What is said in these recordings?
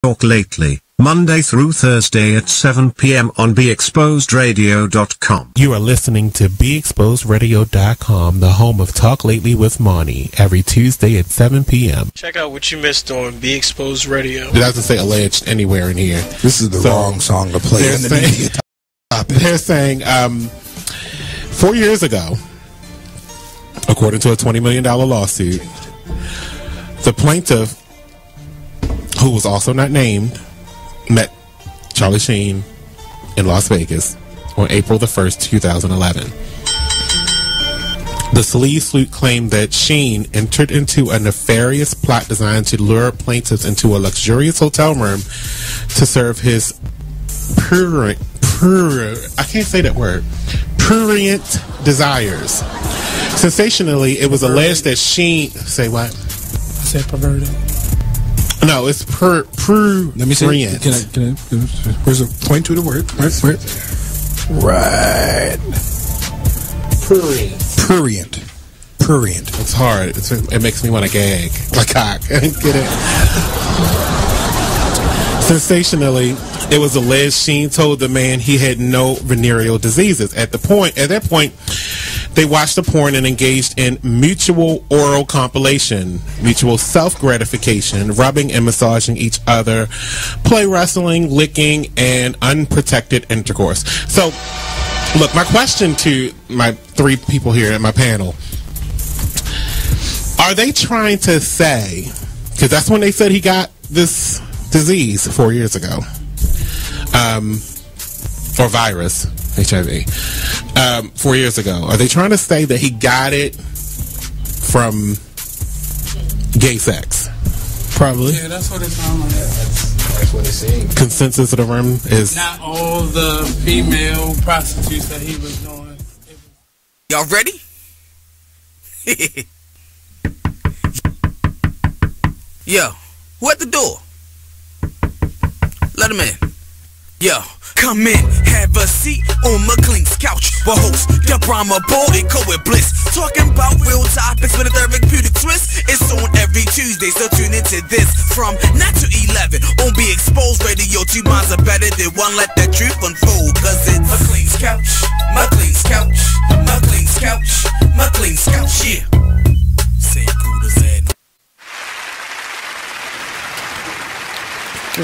Talk lately, Monday through Thursday at 7 p.m. on BeExposedRadio.com. You are listening to BeExposedRadio.com, the home of Talk Lately with Monty, every Tuesday at 7 p.m. Check out what you missed on Be Exposed Radio. It doesn't say alleged anywhere in here. This is the wrong song to play. They're saying 4 years ago, according to a $20 million lawsuit, the plaintiff, who was also not named, met Charlie Sheen in Las Vegas on April the 1st, 2011. The sleaze suit claimed that Sheen entered into a nefarious plot designed to lure plaintiffs into a luxurious hotel room to serve his prurient desires. Sensationally, it was alleged that Sheen... Say what? I said perverted. No, it's prurient. Let me see. Can I where's a point to the word? Right. Prurient. It's hard. It makes me want to gag. Like cock. Get it? Sensationally, it was alleged Sheen told the man he had no venereal diseases. At that point, they watched the porn and engaged in mutual oral compilation, mutual self-gratification, rubbing and massaging each other, play wrestling, licking, and unprotected intercourse. So, look, my question to my three people here at my panel, are they trying to say, because that's when they said he got this disease 4 years ago, or virus, HIV, 4 years ago. Are they trying to say that he got it from gay sex? Probably. Yeah, that's what it sounds like. That's what it's saying. Consensus of the room is not all the female prostitutes that he was doing. Y'all ready? Yo, who at the door? Let him in. Yo, come in, have a seat on McLean's couch. We'll host the Brahmabull and Bliss. Talking about real topics with a therapeutic twist. It's on every Tuesday, so tune into this from 9 to 11 on Be Exposed Radio. Two minds are better than one. Let the truth unfold, cause it's McLean's couch, McLean's couch, McLean's couch, McLean's couch, yeah. Say cool as that.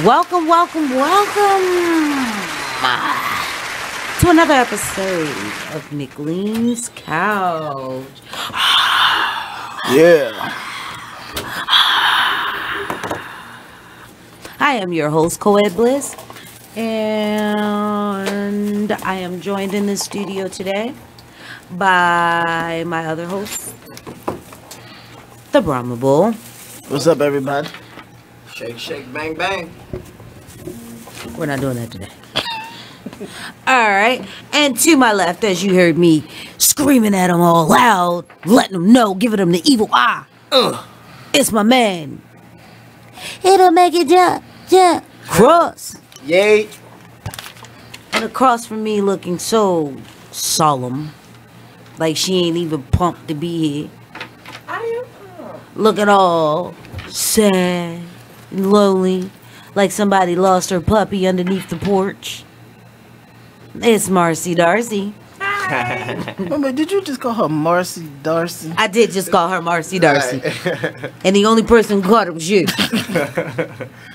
Welcome to another episode of McLean's Couch. Yeah. I am your host, Bliss, and I am joined in the studio today by my other host, the Brahmabull. What's up, everybody? Shake, shake, bang, bang. We're not doing that today. Alright, and to my left, as you heard me screaming at him all loud, letting him know, giving him the evil eye. It's my man. It'll make it jump, cross. Yay. And across from me looking so solemn, like she ain't even pumped to be here. I am. Looking all sad and lonely, like somebody lost her puppy underneath the porch. It's Marcy Darcy. Did you just call her Marcy Darcy? I did just call her Marcy Darcy. And the only person who caught it was you.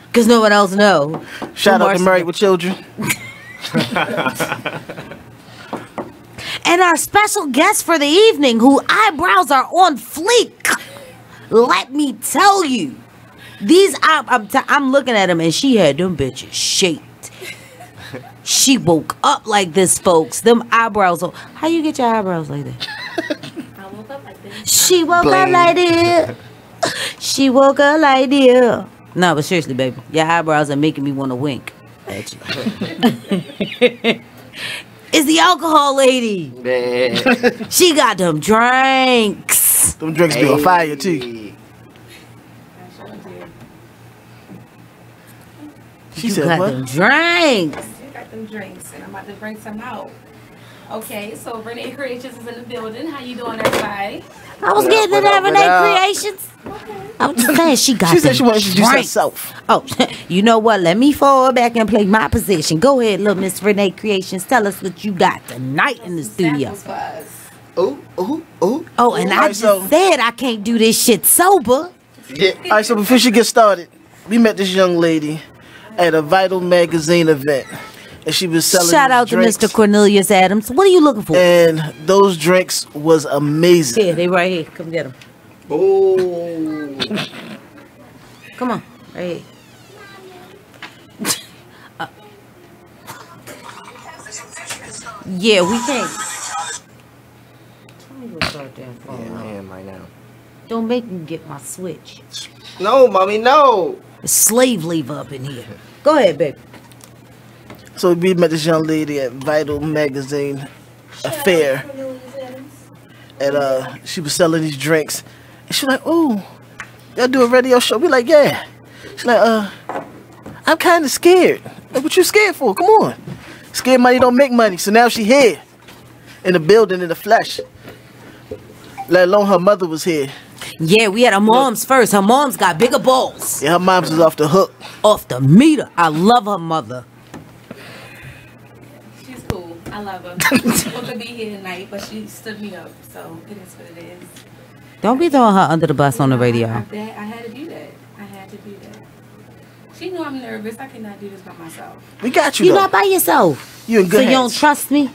Because no one else knows. Shout out to Married with Children. And our special guest for the evening, whose eyebrows are on fleek. Let me tell you. I'm looking at him and she had them bitches shaped. She woke up like this, folks. Them eyebrows. How you get your eyebrows like that? I woke up like this. She woke up like this. She woke up like this. No, but seriously, baby, your eyebrows are making me want to wink at you. It's the alcohol lady. Man. She got them drinks. Them drinks be on fire too. She said, got what? them drinks. You got them drinks, and I'm about to bring some out. Okay, so Renee Creations is in the building. How you doing, everybody? I was getting to that Renee Creations. I'm just saying she got. She said she wanted to introduce herself. Oh, you know what? Let me fall back and play my position. Go ahead, little Miss Renee Creations. Tell us what you got tonight in the studio. Oh. Oh, and I just said I can't do this shit sober. Yeah. All right, so before she gets started, we met this young lady at a Vital magazine event. And she was selling Shout out drinks. to Mr. Cornelius Adams. What are you looking for? And those drinks was amazing. Here, they right here. Come get them. Oh. Come on. Right here. Yeah, we can't. Tell me what's out there for. Yeah, I am right now. Don't make me get my switch. No, mommy, no. Slave leave up in here. Go ahead, baby. So we met this young lady at Vital magazine affair. And she was selling these drinks. And she was like, "Oh, y'all do a radio show?" We like, "Yeah." She's like, "I'm kind of scared." Like, what you scared for? Come on. Scared money don't make money. So now she here in the building in the flesh. Let alone her mother was here. Yeah, we had her mom's first. Her mom's got bigger balls. Yeah, her mom's was off the hook. Off the meter. I love her mother. She's cool. I love her. She's supposed to be here tonight, but she stood me up, so it is what it is. Don't be throwing her under the bus on the radio. I had to do that. I had to do that. She knew I'm nervous. I cannot do this by myself. We got you. You're though. not by yourself. You in good So you don't hands. trust me?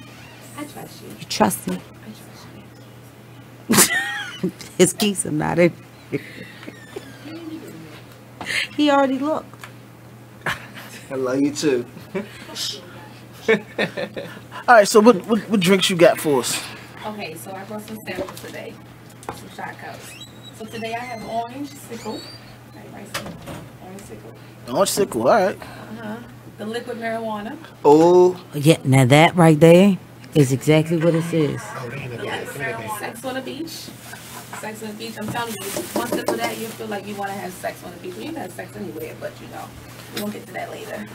I trust you. You trust me? I trust you. His keys are not in. He already looked. I love you too. All right, so what drinks you got for us? Okay, so I brought some samples today. Some shot cups. So today I have orange sickle. Orange sickle. Orange sickle, all right. The liquid marijuana. Oh. Yeah, now that right there is exactly what it says. Yes. Sex on the beach. Sex on the beach. I'm telling you, one sip of that, you feel like you want to have sex on the beach. Well, you can have sex anywhere, but you know, we won't get to that later.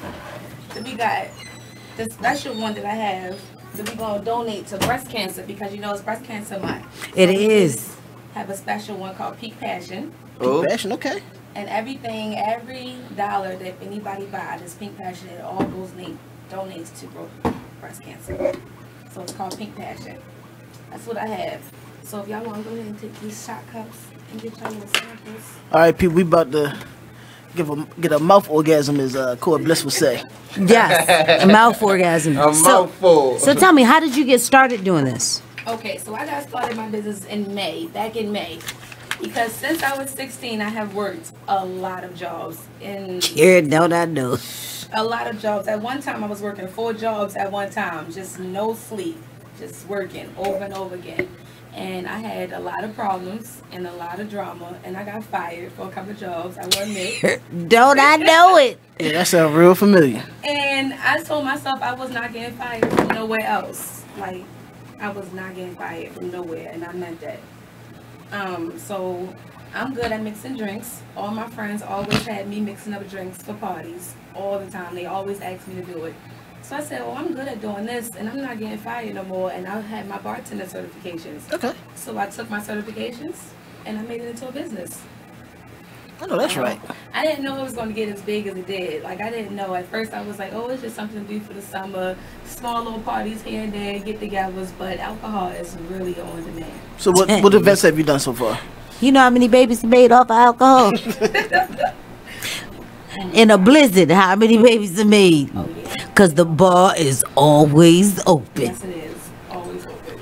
Then we got the special one that I have that we're going to donate to breast cancer because you know it's breast cancer month. It is. Have a special one called Peak Passion. Pink Passion, okay. And everything, every dollar that anybody buys this Pink Passion, it all goes donates to breast cancer. So it's called Pink Passion. That's what I have. So if y'all want to go ahead and take these shot cups and get y'all little samples. All right, people, we about to get a mouth orgasm, as Bliss would say. Yes, a mouth orgasm. Mouthful. So tell me, how did you get started doing this? Okay, so I got started my business back in May. Because since I was 16, I have worked a lot of jobs. Don't I know? A lot of jobs. At one time, I was working 4 jobs at one time. Just no sleep. Just working over and over again. And I had a lot of problems and a lot of drama. And I got fired for a couple of jobs, I will admit. Don't I know it? Yeah, that sounds real familiar. And I told myself I was not getting fired from nowhere else. Like, I was not getting fired from nowhere. And I meant that. So I'm good at mixing drinks. All my friends always had me mixing up drinks for parties all the time. They always asked me to do it. So I said, well, I'm good at doing this and I'm not getting fired no more. And I had my bartender certifications. Okay. So I took my certifications and I made it into a business. I know that's right. I didn't know it was going to get as big as it did. Like, I didn't know. At first, I was like, oh, it's just something to do for the summer. Small little parties here and there, get-togethers. But alcohol is really on demand. So what events have you done so far? You know how many babies made off of alcohol? In a blizzard, how many babies are made? Oh, yeah. Because the bar is always open. Yes, it is. Always open.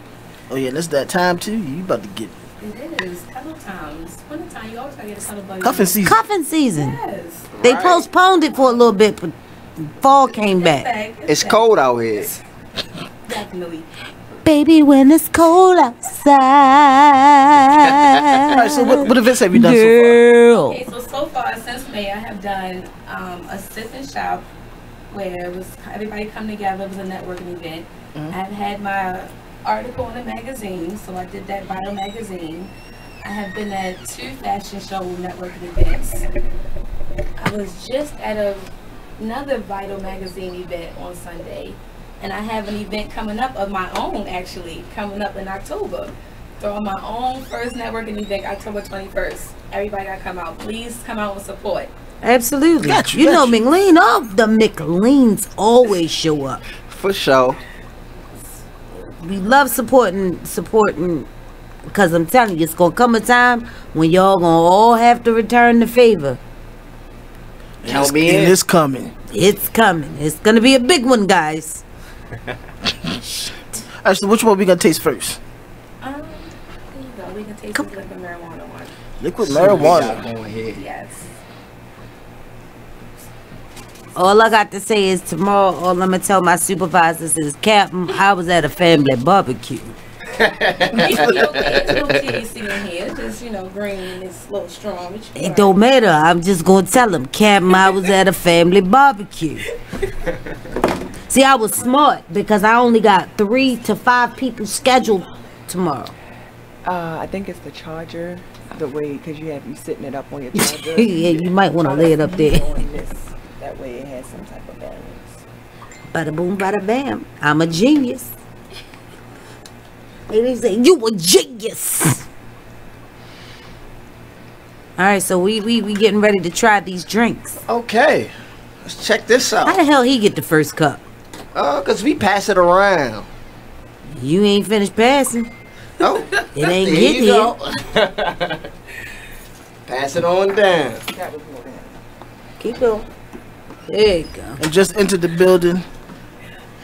Oh, yeah, that's that time, too. You about to get It is. Cuddle times. Wintertime, you always got to get a cuddle buddy. cuffing season. Cuffing season. Yes. They postponed it for a little bit, but fall came back. It's cold out here. Definitely. Baby, when it's cold outside. All right, so what events have you done Girl. Okay, so far since May, I have done a sit and shop where it was everybody come together. It was a networking event. I've had my article in a magazine, so I did that Vital magazine. I have been at 2 fashion show networking events. I was just at another Vital magazine event on Sunday. And I have an event coming up of my own, actually, coming up in October. Throwing my own first networking event, October 21st. Everybody gotta come out. Please come out and support. Absolutely. You know, McLean, all the McLeans always show up. For sure. We love supporting, because I'm telling you, it's gonna come a time when y'all gonna all have to return the favor. Help me in. It's coming. It's coming. It's gonna be a big one, guys. Alright, so which one we gonna taste first? There you go. We can taste this liquid marijuana one. Liquid marijuana. Yes. All I got to say is tomorrow, all I'm gonna tell my supervisors is, Captain, I was at a family barbecue. It's no THC in here. It's just, you know, green and it's a little strong. It don't matter. I'm just gonna tell them, Captain, I was at a family barbecue. See, I was smart because I only got 3 to 5 people scheduled tomorrow. I think it's the charger, the way, because you have you sitting it up on your charger. Yeah, you might want to lay it up there. That way it has some type of balance. Bada boom, bada bam. I'm a genius. They say you a genius. All right, so we getting ready to try these drinks. Okay, let's check this out. How the hell he get the first cup? Cause we pass it around. You ain't finished passing. Oh, it ain't there get you here. go. Pass it on down. Keep going. There you go. And just entered the building.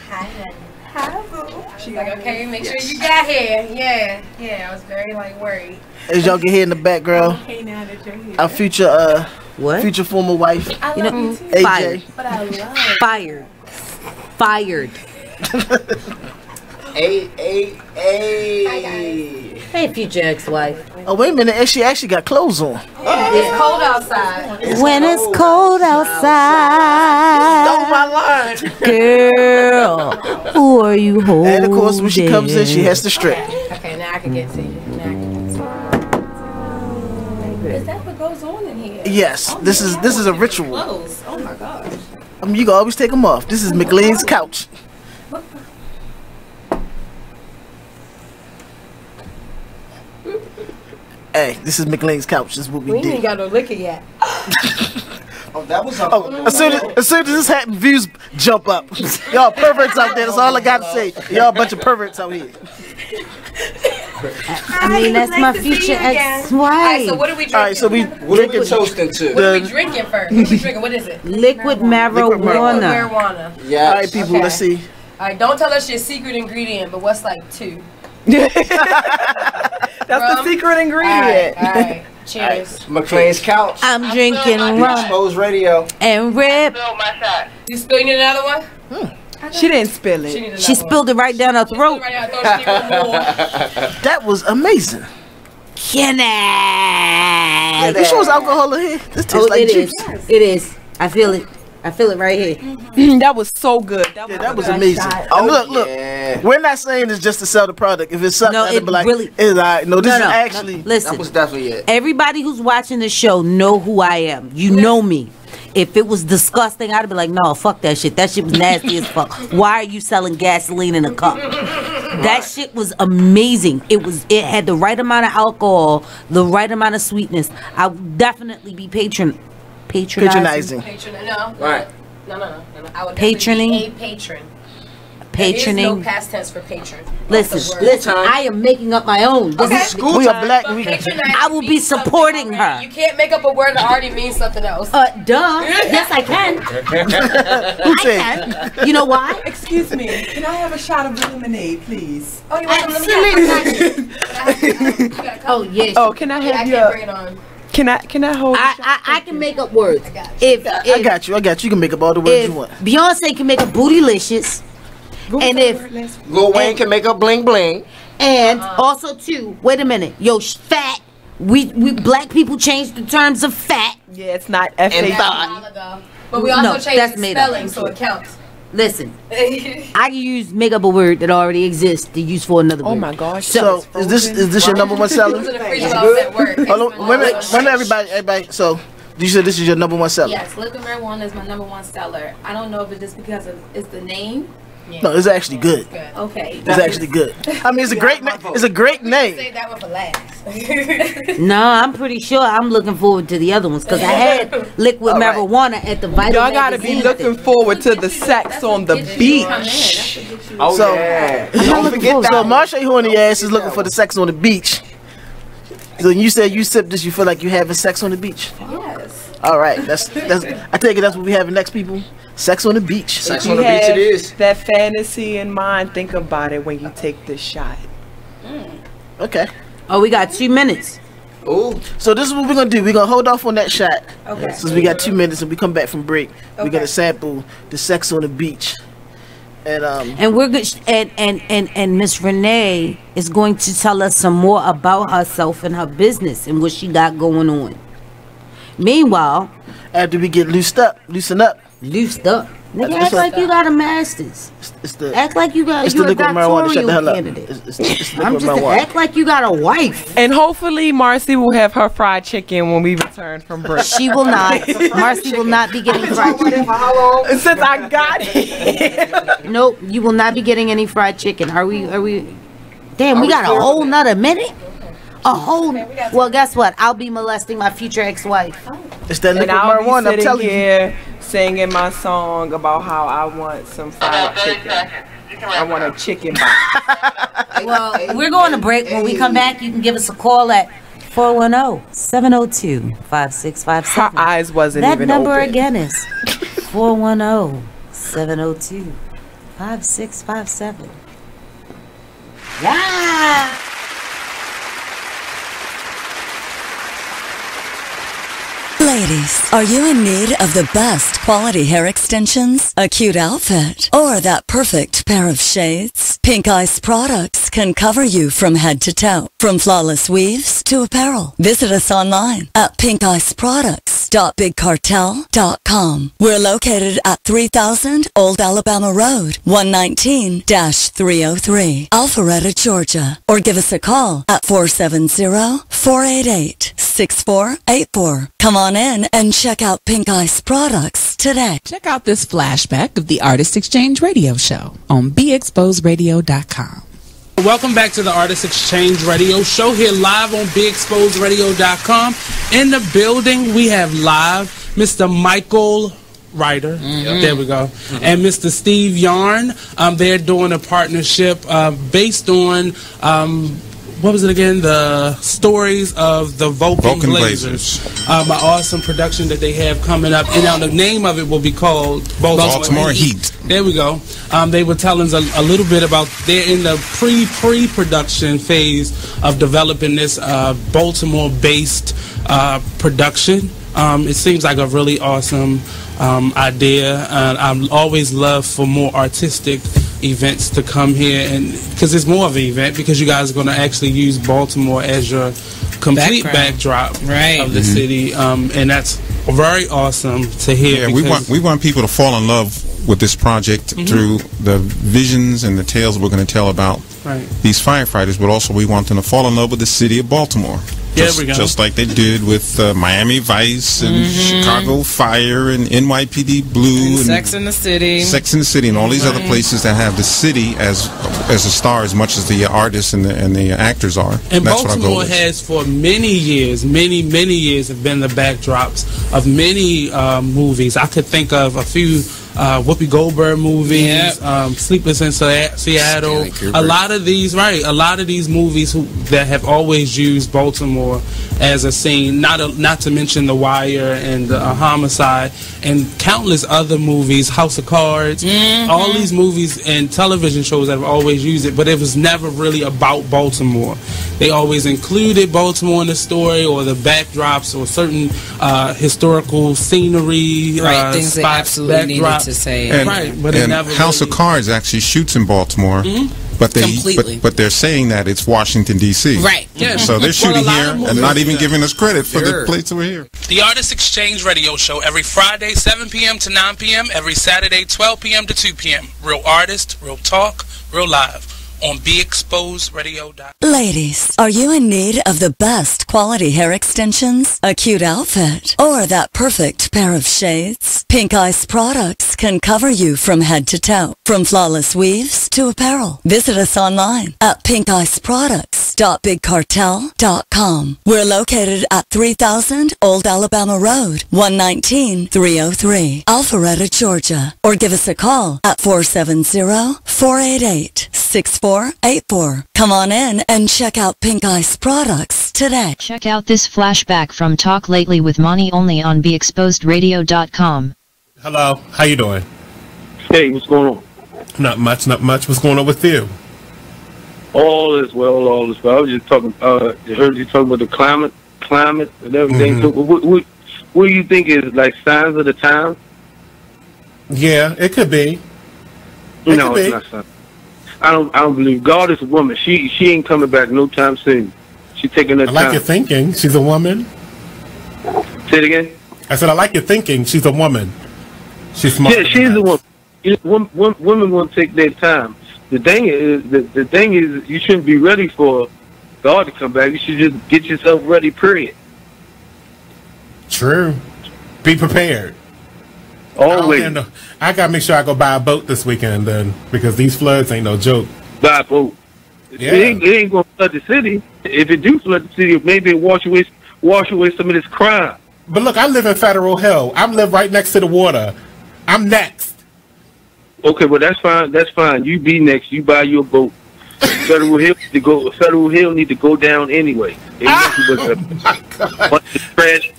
Hi, boo. She's like, okay, make sure you got here. Yeah, I was very, like, worried. As y'all can hear in the background, Okay, now that you're here. our future what? Future former wife, I love you too. AJ. Fired. But I love Fired. Hey. Hey, future ex-wife. Oh wait a minute, she actually got clothes on. It's cold outside. When it's cold outside, Stole my line. girl, who are you holding? And of course, when she comes in, she has to strip. Okay, now I can get to you. Is that what goes on in here? Yes, this is a ritual. Clothes. Oh my gosh. You can always take them off. This is McLean's couch. Hey, this is McLean's couch. This is what we We ain't did. got no liquor yet. Oh, that was As soon as this happens, views jump up. Y'all perverts out there. That's all I gotta say. Y'all a bunch of perverts out here. I mean, that's my future ex-wife. Alright, so what are we drinking? All right, so we What are we toasting to? What are we drinking first? What are we drinking? What is it? Liquid marijuana. Marijuana. Yeah. All right, people. Okay. Let's see. Alright, don't tell us your secret ingredient, but what's like 2? That's the secret ingredient. Alright. Cheers. McLean's couch. I'm drinking The rum Exposed Radio. and rip. You still need another one? She didn't spill She it. need another She spilled it right down her throat. Right now, I thought she needed more. That was amazing. Kenny. You sure it's alcohol in here? This tastes like it juice. is. It is. I feel it. I feel it right here. That was so good. That was amazing. And look, yeah. we're not saying it's just to sell the product. If it's something No, that'd it be like, really- it's all right. No, this No, is no, actually. listen. That was definitely it. Everybody who's watching the show know who I am. You know me. If it was disgusting, I'd be like, no, fuck that shit. That shit was nasty as fuck. Why are you selling gasoline in a cup? That shit was amazing. It had the right amount of alcohol, the right amount of sweetness. I would definitely be patronizing. Patronizing. No. Right. No. I would Patroning. definitely be a patron. Patroning. There is no past tense for patron. Listen, I am making up my own. This is We are black. We, I will be supporting her. You can't make up a word that already means something else. Duh. Yes, I can. who said? You know why? Excuse me. Can I have a shot of lemonade, please? Oh, you want some lemonade? Oh yes. Oh, can I Yeah, I have can't bring it on. Can I hold? I can make up words. If I got you. You can make up all the words if you want. Beyonce can make a bootylicious, and if Lil Wayne can make up bling bling. and also too, wait a minute, fat. We black people changed the terms of fat. Yeah, it's not And F-A-T. thought. But we also No, changed that's the made up. spelling, so it counts. Listen, I can make up a word that already exists to use for another word. Oh my gosh. So is this your number one seller? Those are the freezer balls at work. Hold on, wait a minute, everybody. So you said this is your number one seller. Yes, liquid marijuana is my number one seller. I don't know if it's just because it's the name, No, it's actually good. Okay. It's actually good. I mean, it's a great name. It's a great name. Save that one for last. No, I'm pretty sure I'm looking forward to the other ones because I had liquid marijuana at the Vital Y'all gotta be looking forward to the sex on the beach. Oh, So, yeah. don't forget that. So Marsha Horny ass is looking for the sex on the beach. So you said you sip this, you feel like you having sex on the beach. Yes. All right, that's. I take it that's what we having next, people. Sex on the beach. Sex on the beach it is. That fantasy in mind, think about it when you take this shot. Okay. Oh, we got 2 minutes. Ooh. So this is what we're gonna do. We're gonna hold off on that shot. Okay. Since we got 2 minutes and we come back from break, we're gonna sample the sex on the beach. And we're good. And Miss Renee is going to tell us some more about herself and her business and what she got going on. Meanwhile, after we get loosened up. Nigga, act like you got a master's. Act like you got It's the a liquid marijuana. Shut the hell up. candidate. It's liquid I'm just marijuana. act like you got a wife. And hopefully Marcy will have her fried chicken when we return from break. She will not. Marcy will not be getting fried chicken. Since I got here. Nope, you will not be getting any fried chicken. Are we? Damn, we got a whole nother minute. Well, guess what? I'll be molesting my future ex-wife. It's that And liquid I'll be marijuana. I'm sitting telling you. here singing my song about how I want some fried chicken. I want a chicken box. Well, we're going to break. When we come back, you can give us a call at 410-702-5657. Her eyes wasn't that even number open. again is 410-702-5657. Yeah. Ladies, are you in need of the best quality hair extensions, a cute outfit, or that perfect pair of shades? Pink Ice products can cover you from head to toe, from flawless weaves to apparel. Visit us online at pinkiceproducts.bigcartel.com. We're located at 3000 Old Alabama Road, 119-303, Alpharetta, Georgia. Or give us a call at 470-488-6484. Come on in and check out Pink Ice products today. Check out this flashback of the Artist Exchange Radio Show on BeExposedRadio.com. Welcome back to the Artist Exchange Radio Show here live on BeExposedRadio.com. In the building, we have live Mr. Michael Ryder. There we go. And Mr. Steve Yarn. They're doing a partnership based on what was it again? The stories of the Vulcan Blazers. An awesome production that they have coming up. And now the name of it will be called Baltimore Heat. There we go. They were telling us a little bit about they're in the pre-production phase of developing this Baltimore-based production. It seems like a really awesome idea. I always love for more artistic events to come here, and because it's more of an event because you guys are going to actually use Baltimore as your complete backdrop of the city, and that's very awesome to hear. Yeah, we want people to fall in love with this project through the visions and the tales we're going to tell about these firefighters, but also we want them to fall in love with the city of Baltimore. Just like they did with Miami Vice and Chicago Fire and NYPD Blue and Sex in the City. Sex in the City and all these other places that have the city as a star as much as the artists and the actors are. And that's Baltimore has for many years have been the backdrops of many movies. I could think of a few Whoopi Goldberg movies, Sleepless in Seattle. A lot of these movies that have always used Baltimore as a scene. Not to mention The Wire and Homicide and countless other movies, House of Cards. All these movies and television shows that have always used it, but it was never really about Baltimore. They always included Baltimore in the story or the backdrops or certain historical scenery, things they absolutely needed to say. But it never House of Cards actually shoots in Baltimore. But they're saying that it's Washington D.C. So they're shooting here and not even giving us credit for the place over here. The Artist Exchange Radio Show every Friday 7 p.m. to 9 p.m. every Saturday 12 p.m. to 2 p.m. Real artists, real talk, real live. on BeExposedRadio.com. Ladies, are you in need of the best quality hair extensions, a cute outfit, or that perfect pair of shades? Pink Ice products can cover you from head to toe, from flawless weaves to apparel. Visit us online at pinkiceproducts.bigcartel.com. We're located at 3000 Old Alabama Road, 119-303, Alpharetta, Georgia. Or give us a call at 470-488-6484. Come on in and check out Pink Ice products today. Check out this flashback from Talk Lately with Monty only on BeExposedRadio.com. Hello, how you doing? Hey, what's going on? Not much, not much. What's going on with you? All is well, all is well. I was just talking, I heard you talking about the climate and everything. So what do you think is like signs of the time? Yeah, it could be. No, it's not signs. I don't believe God is a woman. She ain't coming back no time soon. She's taking her time. I like your thinking. She's a woman. Say it again. I said I like your thinking. She's a woman. She's smart. Yeah, she's a woman. Women won't take their time. The thing is, you shouldn't be ready for God to come back. You should just get yourself ready. Period. True. Be prepared. Always. I gotta make sure I go buy a boat this weekend then, because these floods ain't no joke. Buy a boat. Yeah. It ain't gonna flood the city. If it do flood the city, maybe it wash away some of this crime. But look, I live in Federal Hill. I live right next to the water. I'm next. Okay, well that's fine. That's fine. You be next. You buy your boat. Federal Hill need to go down anyway.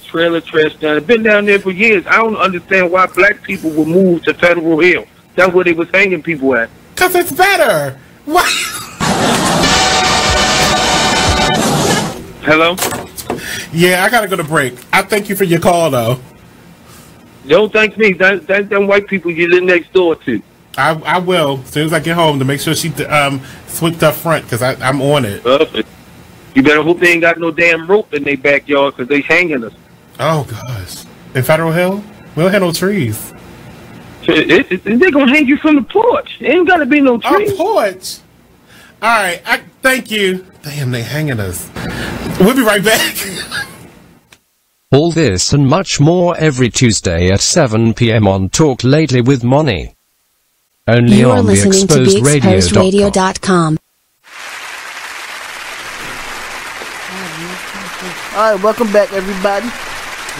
Trailer trash down. I've been down there for years. I don't understand why black people would move to Federal Hill. That's where they was hanging people at. Cause it's better. What? Hello? Yeah, I gotta go to break. I thank you for your call though. Don't thank me. That's them white people you live next door to. I will as soon as I get home to make sure she swept up front because I'm on it. You better hope they ain't got no damn rope in their backyard because they hanging us. Oh gosh, in Federal Hill, we don't have no trees. They're gonna hang you from the porch. There ain't gotta be no trees. A porch. All right, thank you. Damn, they hanging us. We'll be right back. All this and much more every Tuesday at 7 p.m. on Talk Lately with Monty. Only You are on listening to BeExposedRadio.com. All right, welcome back, everybody.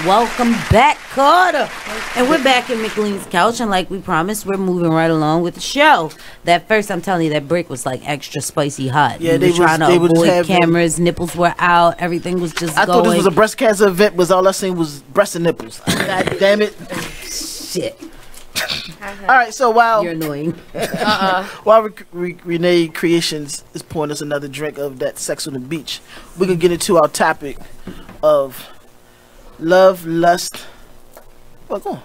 Welcome back, Carter. And we're back in McLean's couch, and like we promised, we're moving right along with the show. That first, I'm telling you, that break was like extra spicy hot. Yeah, they were trying to avoid cameras, nipples were out, everything was just I thought this was a breast cancer event, was all I seen was breasts and nipples. God damn it. Shit. All right, so while you're annoying, while Renee Creations is pouring us another drink of that Sex on the Beach, we're gonna get into our topic of love, lust. Well, go on.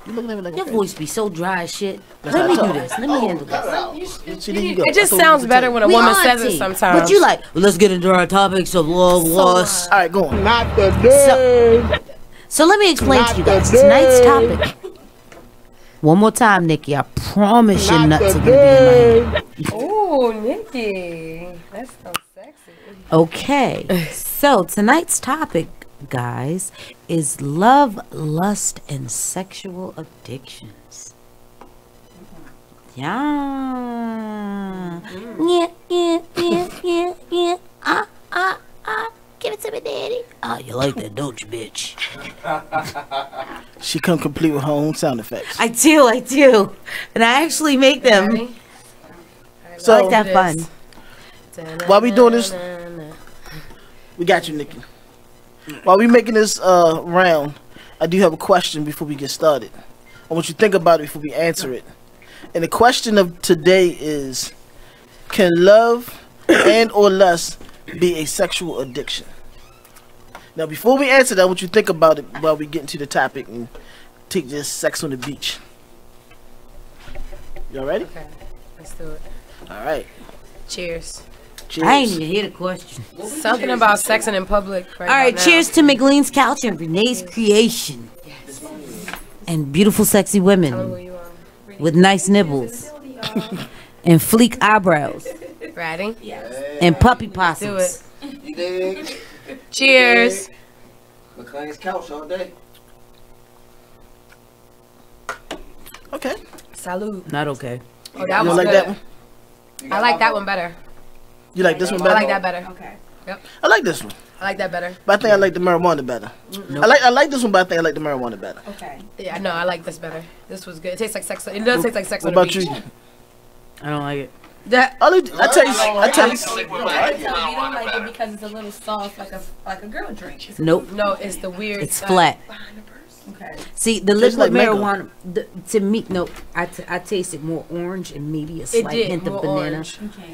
You looking at me like your voice be so dry as shit. That's Let me not do talk. this. Let me handle this. See, there you go. It just sounds better when a woman says it sometimes. But you like, well, let's get into our topics of love, lust. All right, go on. Not the day. So let me explain to you guys tonight's topic. One more time, Nikki. I promise your nuts are gonna be in my hand. Ooh, Nikki, that's so sexy. Okay, so tonight's topic, guys, is love, lust, and sexual addictions. Yeah. Give it to me, daddy. Oh, you like that, don't you, bitch? She come complete with her own sound effects. I do. And I actually make them. So, I like that fun. While we doing this, we got you, Nikki. While we making this round, I do have a question before we get started. I want you to think about it before we answer it. And the question of today is, can love and or lust be a sexual addiction? Now, before we answer that, I want you to think about it while we get into the topic and take this Sex on the Beach. Y'all ready? Okay, let's do it. All right. Cheers. Cheers. I ain't even hear the question. Something about sexing in public. All right, cheers to McLean's couch and Renee's creation. And beautiful, sexy women with nice nipples and fleek eyebrows. Ready? Yes. And puppy Do possums. it. You dig? Cheers. McLean's couch all day. Okay. Salud. Not okay. Oh, that You was like good. that one? I like that one better. You like this one I better? like that better. Okay. Yep. I like this one. I like that better. But I think I like the marijuana better. I like this one, but I think I like the marijuana better. Okay. Yeah, no, I like this better. This was good. It tastes like sex. It does taste like sex What on the about beach. you? I don't like it. That I taste. I can tell you don't like it because it's a little soft, like a girl drink. Nope. No, it's the weird. It's flat. Okay. See, the Tastes liquid like mango. marijuana, to me, no, I tasted more orange and maybe a slight did, hint of more banana. orange. Okay.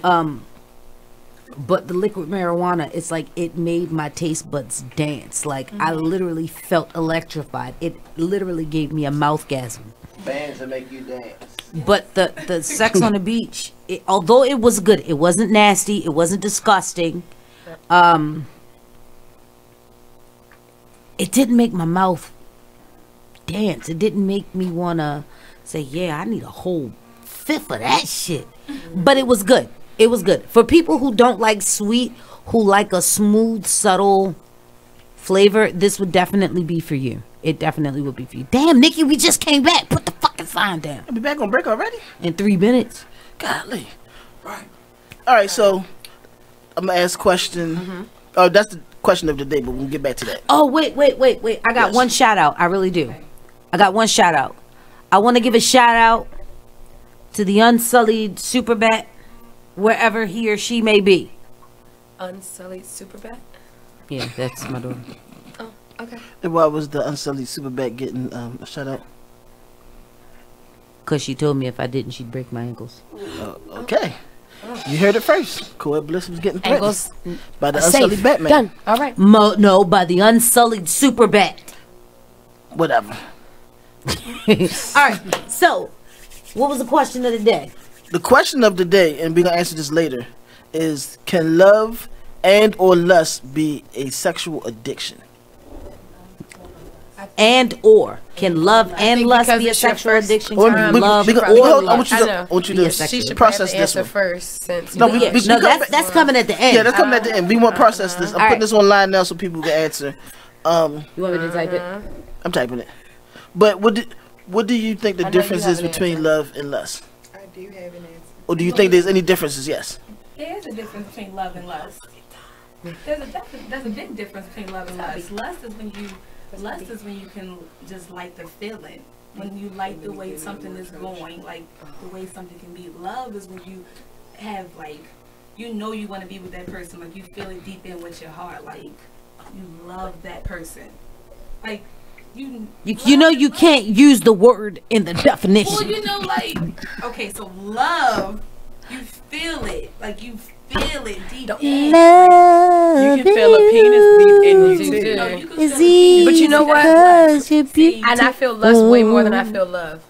But the liquid marijuana, it's like it made my taste buds dance. Like I literally felt electrified. It literally gave me a mouthgasm. Bands that make you dance. But the sex on the beach, although it was good, it wasn't nasty, it wasn't disgusting. It didn't make my mouth dance. It didn't make me wanna say, yeah, I need a whole fifth of that shit. But it was good. It was good. For people who don't like sweet, who like a smooth, subtle flavor, this would definitely be for you. It definitely would be for you. Damn, Nikki, we just came back. Put the fucking sign down. I'll be back on break already? In 3 minutes. Golly. Right. All right, so I'm going to ask a question. Oh, that's the question of the day, but we'll get back to that. Oh, wait. I got one shout out. I really do. I got one shout out. I want to give a shout out to the Unsullied Super Bat, wherever he or she may be. Unsullied super bat. Yeah, that's my daughter. Oh, okay. And why was the Unsullied Superbat getting a shout out? Because she told me if I didn't, she'd break my ankles. Okay. You heard it first. Bliss was getting threatened Ankles by the safe. Unsullied Batman. Done. All right. No, by the Unsullied Super Bat. Whatever. All right, so what was the question of the day? The question of the day, and we're going to answer this later, is can love and or lust be a sexual addiction? And or can love and lust be a sexual addiction? Love or I lust. want you to process this one first. Since no, that's coming at the end. Yeah, that's coming at the end. We want to process this. I'm putting this online now so people can answer. You want me to type it? I'm typing it. But what do you think the difference is between love and lust? I do have an answer. Or do you think there's any differences? Yes. There is a difference between love and lust. There's a big difference between love and lust. Lust is when you can just like the feeling. When you like the way something is going, like the way something can be. Love is when you have you want to be with that person, like you feel it deep in with your heart, like you love that person, like you know you can't use the word in the definition. Well, okay, so love, you feel it, like you feel it deep in. You can feel a penis deep in you too. But you know what? And I feel lust way more than I feel love.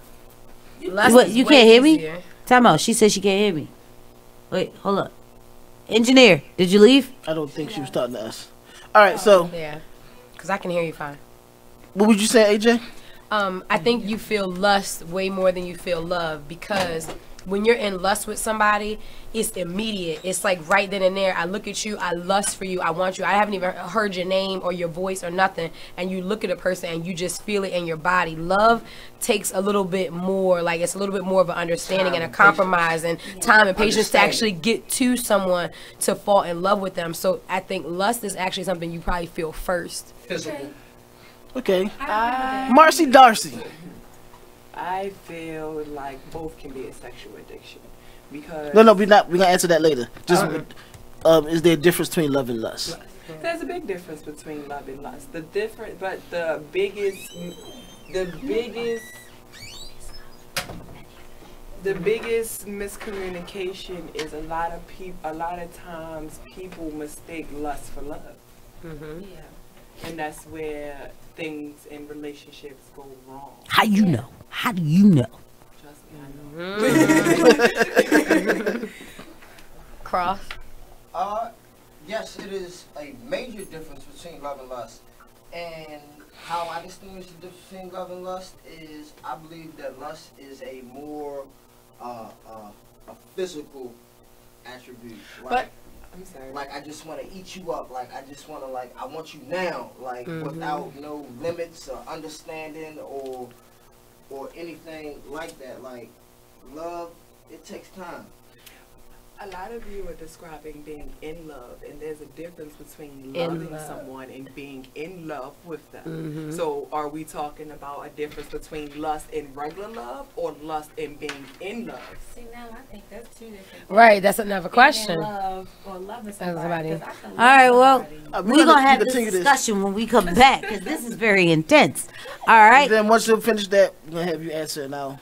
What, you can't hear me? Time out. She said she can't hear me. Wait, hold up. Engineer, did you leave? I don't think she was talking to us. All right, so yeah, because I can hear you fine. What would you say, AJ? I think you feel lust way more than you feel love, because when you're in lust with somebody, it's immediate. It's like right then and there. I look at you, I lust for you, I want you. I haven't even heard your name or your voice or nothing, and you look at a person and you just feel it in your body. Love takes a little bit more, like it's a little bit more of an understanding and a compromise and time and patience to actually get to someone to fall in love with them. So I think lust is actually something you probably feel first. Physical. Okay. Marcy Darcy. I feel like both can be a sexual addiction because No, we're gonna answer that later. Just is there a difference between love and lust? There's a big difference between love and lust. The biggest miscommunication is a lot of times people mistake lust for love. Yeah. And that's where things in relationships go wrong. How you know? How do you know? Trust me, I know. Cross. Yes, it is a major difference between love and lust. And how I distinguish the difference between love and lust is I believe that lust is a more a physical attribute. Like, but I'm sorry. Like I just want to eat you up. Like I just want to I want you now. Like without no limits or understanding or anything like that. Like love, it takes time. A lot of you are describing being in love, and there's a difference between loving someone and being in love with them. So are we talking about a difference between lust and regular love, or lust and being in love? See, now I think that's two different things. Right, that's another question. Love or loving somebody. All right, well, we're going to have this discussion when we come back, because this is very intense. All right. And then once you finish that, we're going to have you answer it now.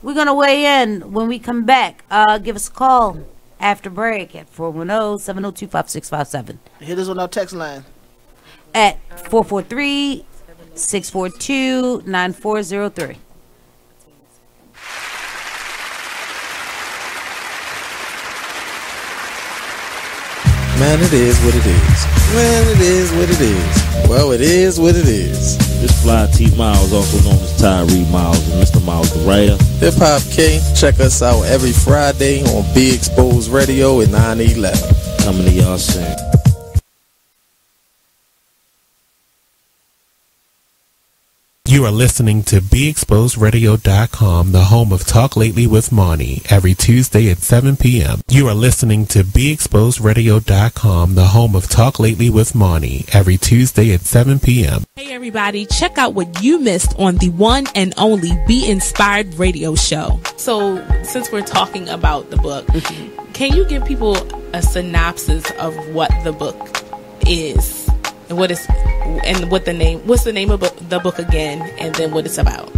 We're going to weigh in when we come back. Give us a call after break at 410-702-5657. Hit us on our text line. At 443-642-9403. Man, it is what it is. Man, it is what it is. Well, it is what it is. This fly T Miles, also known as Tyree Miles, and Mr. Miles the Writer. Hip Hop King. Check us out every Friday on Be Exposed Radio at 9/11. Coming to y'all soon. You are listening to BeExposedRadio.com, the home of Talk Lately with Monty, every Tuesday at 7 p.m. You are listening to BeExposedRadio.com, the home of Talk Lately with Monty, every Tuesday at 7 p.m. Hey everybody, check out what you missed on the one and only Be Inspired radio show. So, since we're talking about the book, can you give people a synopsis of what the book is? And what's the name of the book again, and then what it's about?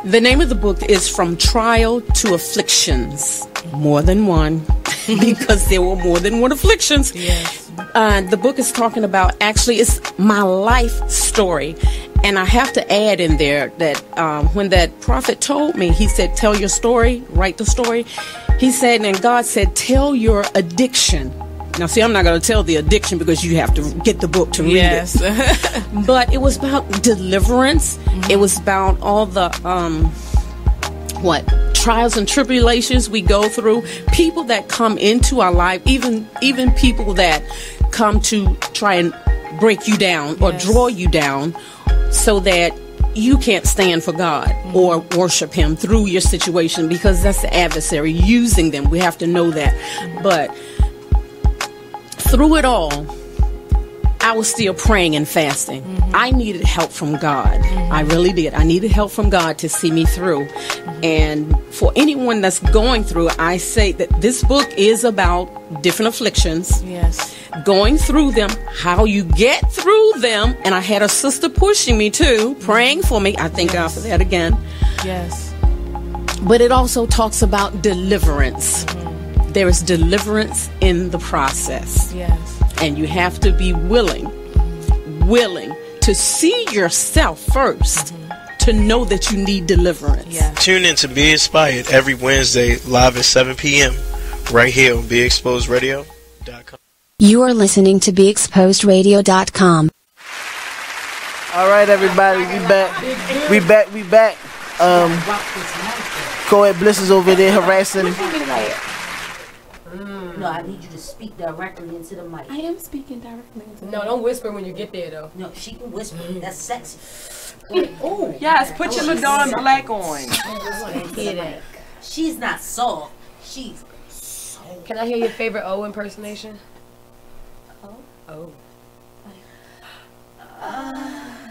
The name of the book is From Trial to Afflictions. More than one, because there were more than one afflictions. Yes. The book is talking about, actually, it's my life story. And I have to add in there that when that prophet told me, he said, tell your story, write the story. He said, and God said, tell your addiction. Now, see, I'm not going to tell the addiction because you have to get the book to read it. But it was about deliverance. It was about all the, trials and tribulations we go through. People that come into our life, even people that come to try and break you down or draw you down so that you can't stand for God or worship Him through your situation, because that's the adversary using them. We have to know that. But through it all, I was still praying and fasting. I needed help from God. I really did. I needed help from God to see me through. And for anyone that's going through, I say that this book is about different afflictions. Yes. Going through them, how you get through them. And I had a sister pushing me too, praying for me. I thank God for that again. Yes. But it also talks about deliverance. There is deliverance in the process. Yes. And you have to be willing to see yourself first to know that you need deliverance. Yeah. Tune in to Be Inspired every Wednesday live at 7 p.m. right here on BeExposedRadio.com. You are listening to BeExposedRadio.com. All right, everybody, we back. Co-ed Bliss is over there harassing. No, I need you to speak directly into the mic. I am speaking directly into the mic. No, don't whisper when you get there, though. No, she can whisper. That's sexy. Oh, yes, put your Madonna Black on. Hear that. She's not soft. She's so. Can I hear your favorite O impersonation? Oh.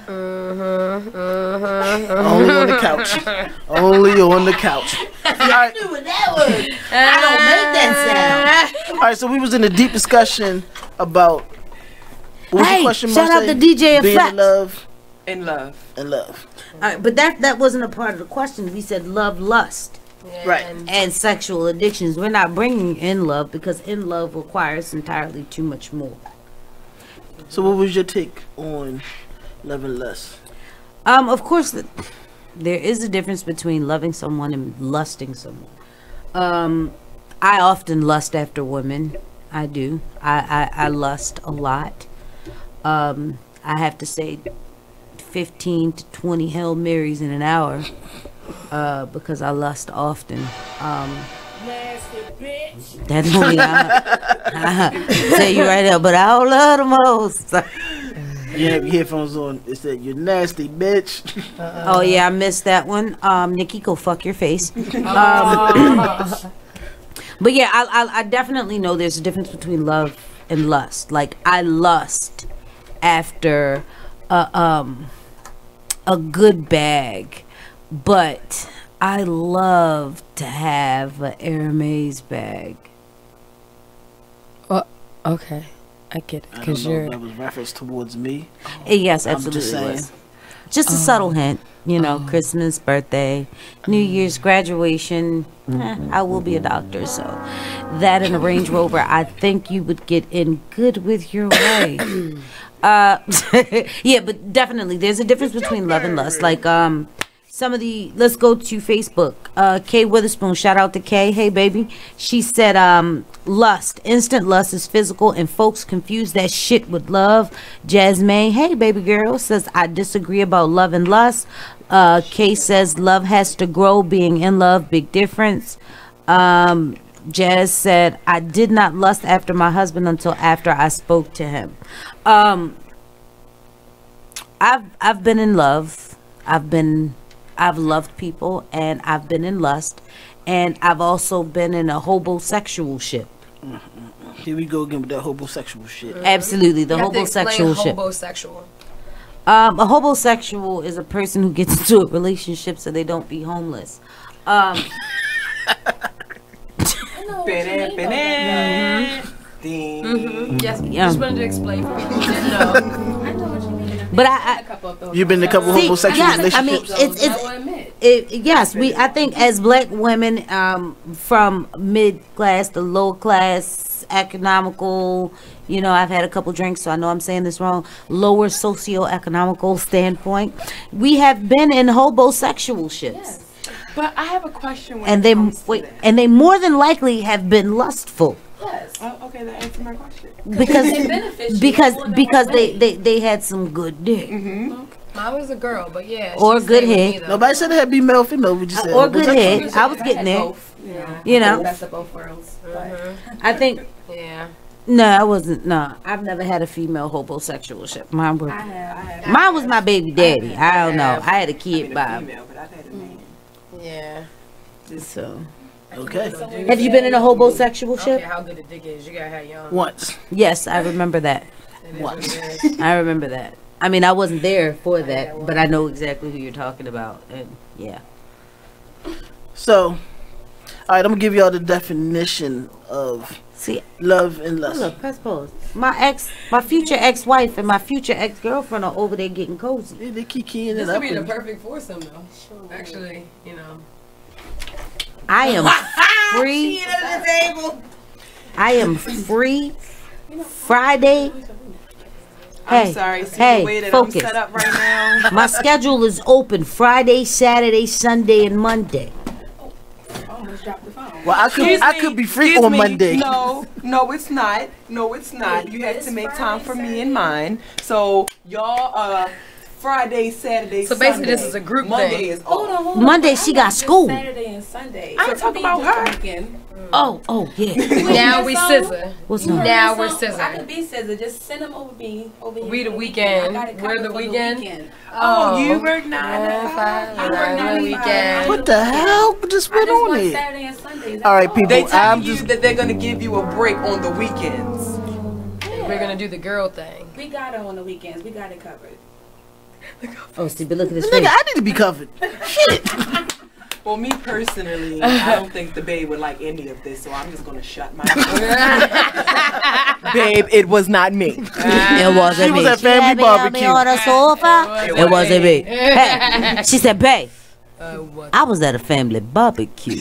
Only on the couch. Only on the couch. I knew what that was. I don't make that sound. All right, so we was in a deep discussion about. What was the question, shout out to DJ Being Effect. in love. In love. All right, but that wasn't a part of the question. We said love, lust. Yeah, right. And sexual addictions. We're not bringing in love, because in love requires entirely too much more. So what was your take on love and lust? Of course, there is a difference between loving someone and lusting someone. I often lust after women. I do. I lust a lot. I have to say 15 to 20 Hail Marys in an hour because I lust often. That movie, I tell you right now, but I don't love the most. You have your headphones on. It said, "You nasty bitch." Oh yeah, I missed that one. Nikki, go fuck your face. But yeah, I definitely know there's a difference between love and lust. Like, I lust after a good bag, but I love to have an Hermes bag. Well, okay. I get it, because you're... That was reference towards me. Yes, absolutely. Just a subtle hint, you know, Christmas, birthday, New Year's, graduation. I will be a doctor, so that and a Range Rover, I think you would get in good with your wife. Yeah, but definitely, there's a difference between love and lust. Like, some of the, let's go to Facebook. Kay Witherspoon, shout out to Kay. Hey, baby. She said, lust, instant lust is physical, and folks confuse that shit with love. Jasmine, hey, baby girl, says, I disagree about love and lust. Kay says, love has to grow, being in love, big difference. Jazz said, I did not lust after my husband until after I spoke to him. I've been in love. I've loved people, and I've been in lust, and I've also been in a hobosexual ship. Here we go again with that hobosexual shit. Absolutely, the hobosexual ship. Hobosexual. A hobosexual is a person who gets into a relationship so they don't be homeless. Yes, just wanted to explain for people who didn't know. But you've been in a couple of homosexual relationships. Yes, I think as black women, from mid class to lower class, economical, you know, I've had a couple drinks, so I know I'm saying this wrong. Lower socio-economical standpoint, we have been in hobosexual ships. Yes. But I have a question. And they more than likely have been lustful. Yes. Okay, that answers my question. Because they had some good dick. Mine was a girl, but yeah. Or good head. Nobody said it had to be male, female. We just said or good head. I was getting there. Both. Yeah. You know. Best of both worlds. I think. Yeah. No, I wasn't. No, I've never had a female hobosexual ship. Mine was. Mine was my baby daddy. I don't know. I had a kid by him. But I've had a man. Yeah. So. Okay. Have you been in a hobosexual ship? I don't care how good the dick is. You gotta have young. Once. Yes, I remember that. Once. I remember that. I mean, I wasn't there for that, but I know exactly who you're talking about, and yeah. So, all right, I'm gonna give y'all the definition of love and lust. Look, press pause. My future ex-wife and my future ex-girlfriend are over there getting cozy. Yeah, they kikiing it This up. would be the perfect foursome, though. Actually, you know. I am free. I am free Friday. Hey, I'm sorry. See hey, the way that focus. I'm set up right now. My schedule is open Friday, Saturday, Sunday, and Monday. Almost dropped the phone. Well, I could be free on Monday. No, it's not. No, it's not. You have to make time for me and mine. So y'all Friday, Saturday, So basically, Sunday. this is a group Monday thing. is off. Monday she got school. Saturday and Sunday. I ain't talking about her. Oh yeah. Now we scissor. What's Now that? we're I scissor. could be scissor. Just send them over me. Over here We the for weekend. I got it We're covered the for weekend. Oh, you work 9 to 5. I work 9 to 5. What the hell? Just went on work here. Saturday and Sundays. All right, people. They tell I'm you just. that they're gonna give you a break on the weekends. We're gonna do the girl thing. We got it on the weekends. We got it covered. Oh, see, but look at this Nigga, face. I need to be covered. Shit. Well, me personally, I don't think the babe would like any of this, so I'm just gonna shut my mouth. Babe, it was not me. It wasn't She me. was at family barbecue. On the sofa. It wasn't me. Hey, she said, "Babe, I was at a family barbecue."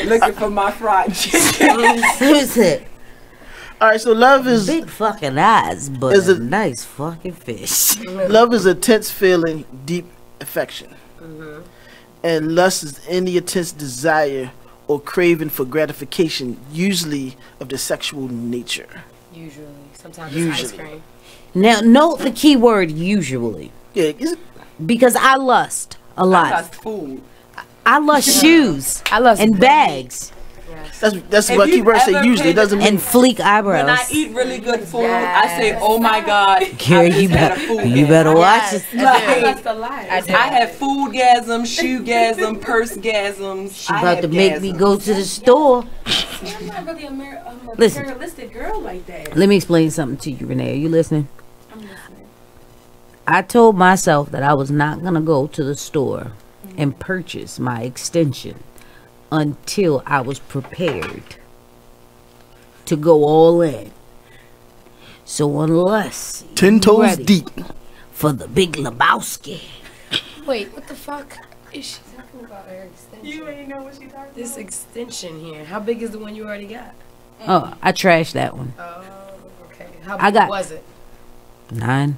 Looking for my fried chicken. Who's it? All right, so love is Big fucking eyes, but Is a it- nice fucking fish. love is a tense feeling, deep affection, and lust is any intense desire or craving for gratification, usually of the sexual nature. Usually. Sometimes it's ice Usually. cream. Now, note the key word usually. Yeah, is it, Because I lust a lot. I lust food. I love shoes. I love and bags. That's what I keep her say. Usually doesn't mean and fleek eyebrows. When I eat really good food, I say, "Oh my God, Gary, you better watch it. I have foodgasms, shoegasm, pursegasms. She about to make me go to the store. I'm not really a Listen. materialistic girl like that. Let me explain something to you, Renee. Are you listening? I'm listening. I told myself that I was not going to go to the store and purchase my extension until I was prepared to go all in. So unless 10 toes ready deep for the Big Lebowski. Wait, what the fuck is she talking about? Her extension. You ain't know what she talking about. This extension here. How big is the one you already got? Oh, I trashed that one. Oh, okay. How I big got- was it? 9.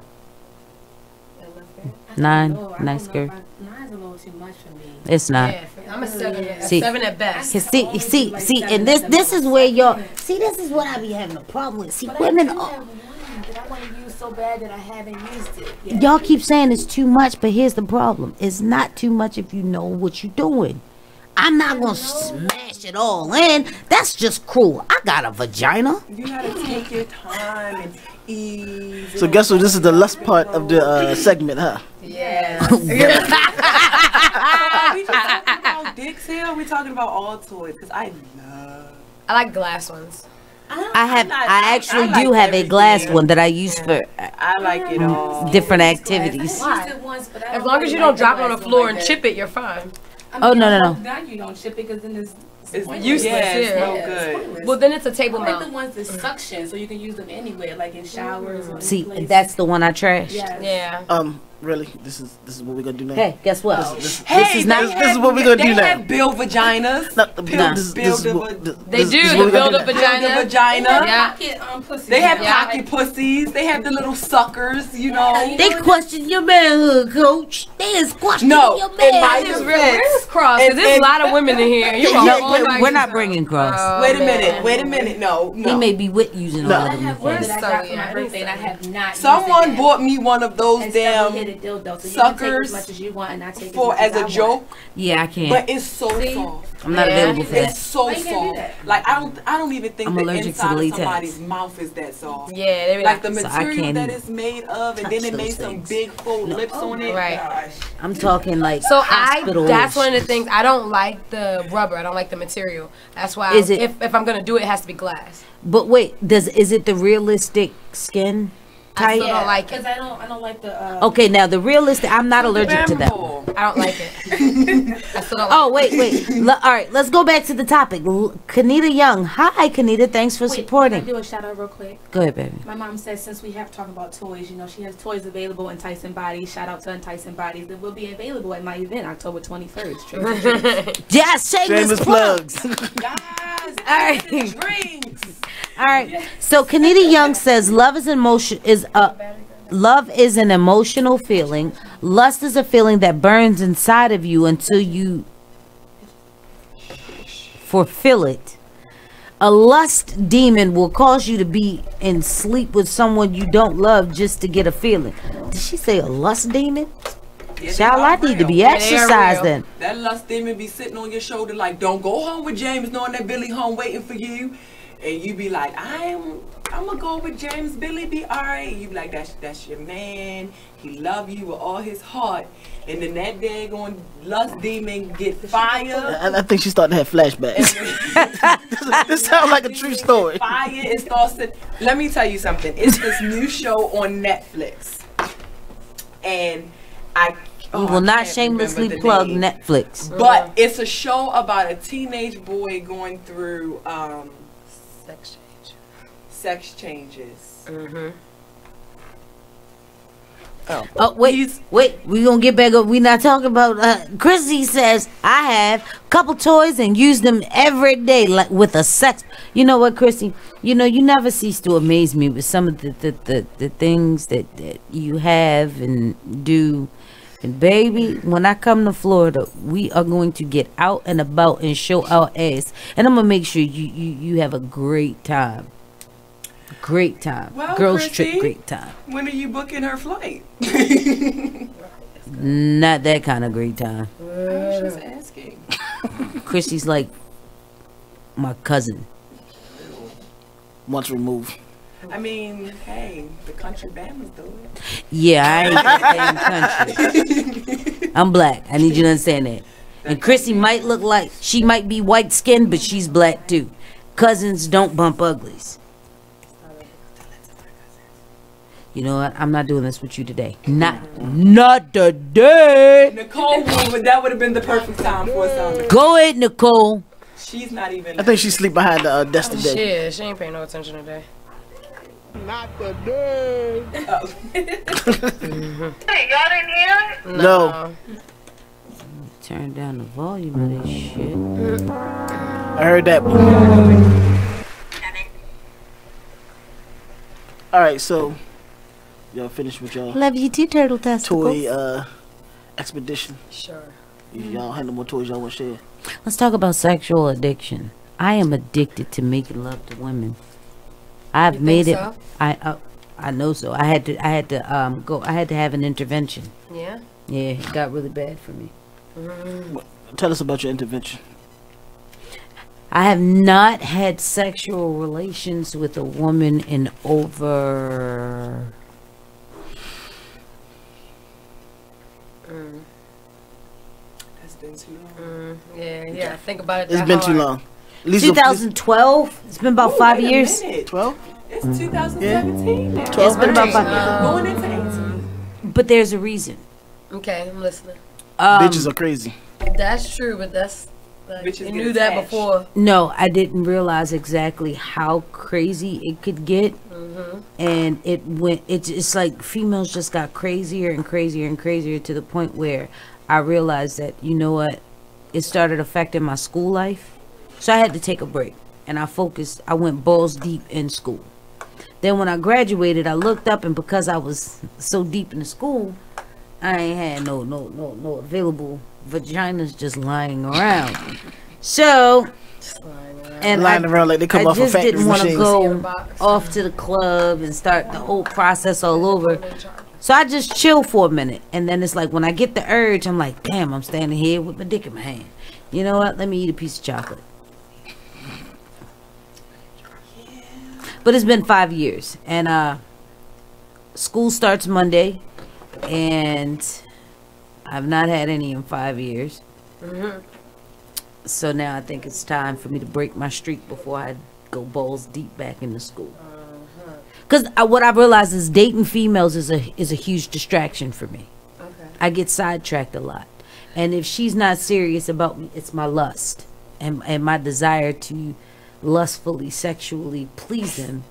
Nice skirt. 9's a little too much for me. It's not. Yeah, I'm a 7. See, 7 at best. See, and this is where y'all see. This is what I be having a problem with. See, But women. I do have one that I want to use so bad that I haven't used it yet. Y'all keep saying it's too much, but here's the problem: it's not too much if you know what you're doing. I'm not gonna smash it all in. That's just cruel. I got a vagina. You gotta take your time and ease. So guess what? This is the lust part of the segment, huh? Yeah. Are we just talking about dicks here? Or are we talking about all toys? Because I like glass ones. I actually do have a glass one that I use for I like it all. different activities. Why? As long as you don't drop it on the floor and chip it, you're fine. Oh, no. Now you don't ship it because then it's useless. It's Yeah. no good. Well, then it's a table I like mount. the ones that suction so you can use them anywhere, like in showers. Or See, in places. that's the one I trashed. Yes. Yeah. Really? This is what we're gonna do now. Hey, guess what? This is what we're gonna do They now. have build vaginas. They do. The build up vagina. Yeah. Yeah. They have pocket pussies. They have the little suckers, you know. They question your manhood, coach. They is questioning your in my manhood. Where's Cross? 'Cause there's a lot of women in here. You are all like, we're not bringing Cross. Wait a minute. No. He may be with using all of them. One that I got for my birthday and I have not Someone used it bought me one of those yet. damn And dildo, so you can take suckers as much as you want and I take for as as much a joke. Yeah, I can't. But it's so soft. I'm not available for that. It's so Why you can't do soft. that? Like I don't even think I'm the allergic to inside the of latex. somebody's mouth is that soft. Yeah, they be like the So I material can't that it's made of, and then it touch made those some things. big full lips on it. Right. I'm talking like So hospital. that's one of the things I don't like the rubber. I don't like the material. That's why Is it- if I'm gonna do it, it has to be glass. But wait, is it the realistic skin I type? still don't like it. Because I don't like the. Okay, now the realistic. I'm not allergic to that. I don't like it. I still don't. Oh wait. All right, let's go back to the topic. Kanita Young. Hi, Kanita. Thanks for Can I supporting. do a shout out real quick? Go ahead, baby. My mom says since we have talking about toys, you know, she has toys available in Tyson Bodies. Shout out to Tyson Bodies that will be available at my event October 21st. Tricks and treats. Yes, shameless plugs. Guys, All right. drinks. All right. So Kanita Young says love is an emotional feeling. Lust is a feeling that burns inside of you until you fulfill it. A lust demon will cause you to be in sleep with someone you don't love just to get a feeling. Did she say a lust demon? Yeah, Child, I need to be exercised then. That lust demon be sitting on your shoulder like, don't go home with James, knowing that Billy home waiting for you. And you be like, I'm gonna go with James. Billy be alright. You be like, that's your man. He love you with all his heart. And then that daggone lust demon get fired. I think she started to have flashbacks. This sounds like a true story. Fire and starts to. Let me tell you something. It's this new show on Netflix, and We will not shamelessly plug Netflix. But it's a show about a teenage boy going through sex changes. Mm-hmm. Oh wait, we gonna get back up. We not talking about. Chrissy says I have a couple toys and use them every day, like with a sex. You know what, Chrissy? You know you never cease to amaze me with some of the things that you have and do. And baby, when I come to Florida, we are going to get out and about and show our ass, and I'm gonna make sure you have a great time. Great time. Well, Girls Chrissy, trip, great time. When are you booking her flight? Not that kind of great time. I was just asking. Chrissy's like my cousin. Once removed. I mean, hey, the country Bama's do it. Yeah, I ain't country. I'm black. I need you to understand that. And Chrissy might look like she might be white skinned, but she's black too. Cousins don't bump uglies. You know what? I'm not doing this with you today. Not today. Nicole would, that would have been the perfect time for a song. Go ahead, Nicole. She's not even. I think she sleep behind the desk today. Shit, she ain't paying no attention today. Not today. Oh. Hey, y'all didn't hear it? No. Turn down the volume of this shit. I heard that. Alright, so y'all finished with y'all Love you too, turtle testicles. toy expedition. Sure. Y'all had no more toys y'all want to share? Let's talk about sexual addiction. I am addicted to making love to women. I've You made think it. so? I know so. I had to go. I had to have an intervention. Yeah? Yeah, it got really bad for me. Tell us about your intervention. I have not had sexual relations with a woman in over. That's been too long. Yeah. Think about it. It's that been hard. too long. 2012. It's been about 5 years. 12? It's 2017 now. It's been about 5. Going into 18. But there's a reason. Okay, I'm listening. Bitches are crazy. That's true, but that's like, Bitches you get knew that attached. before. No, I didn't realize exactly how crazy it could get. And it went. It's like females just got crazier and crazier and crazier to the point where I realized that, you know what, it started affecting my school life. So I had to take a break, and I focused. I went balls deep in school. Then when I graduated, I looked up, and because I was so deep in the school, I ain't had no available vaginas just lying around. So, and Lying around like they come off of just factory didn't want to machines. go off to the club and start the whole process all over. So I just chill for a minute, and then it's like when I get the urge, I'm like, damn, I'm standing here with my dick in my hand. You know what? Let me eat a piece of chocolate. But it's been 5 years, and school starts Monday, and I've not had any in 5 years. So now I think it's time for me to break my streak before I go balls deep back into school. Because what I've realized is dating females is a huge distraction for me. I get sidetracked a lot, and if she's not serious about me, it's my lust and my desire to lustfully, sexually please them.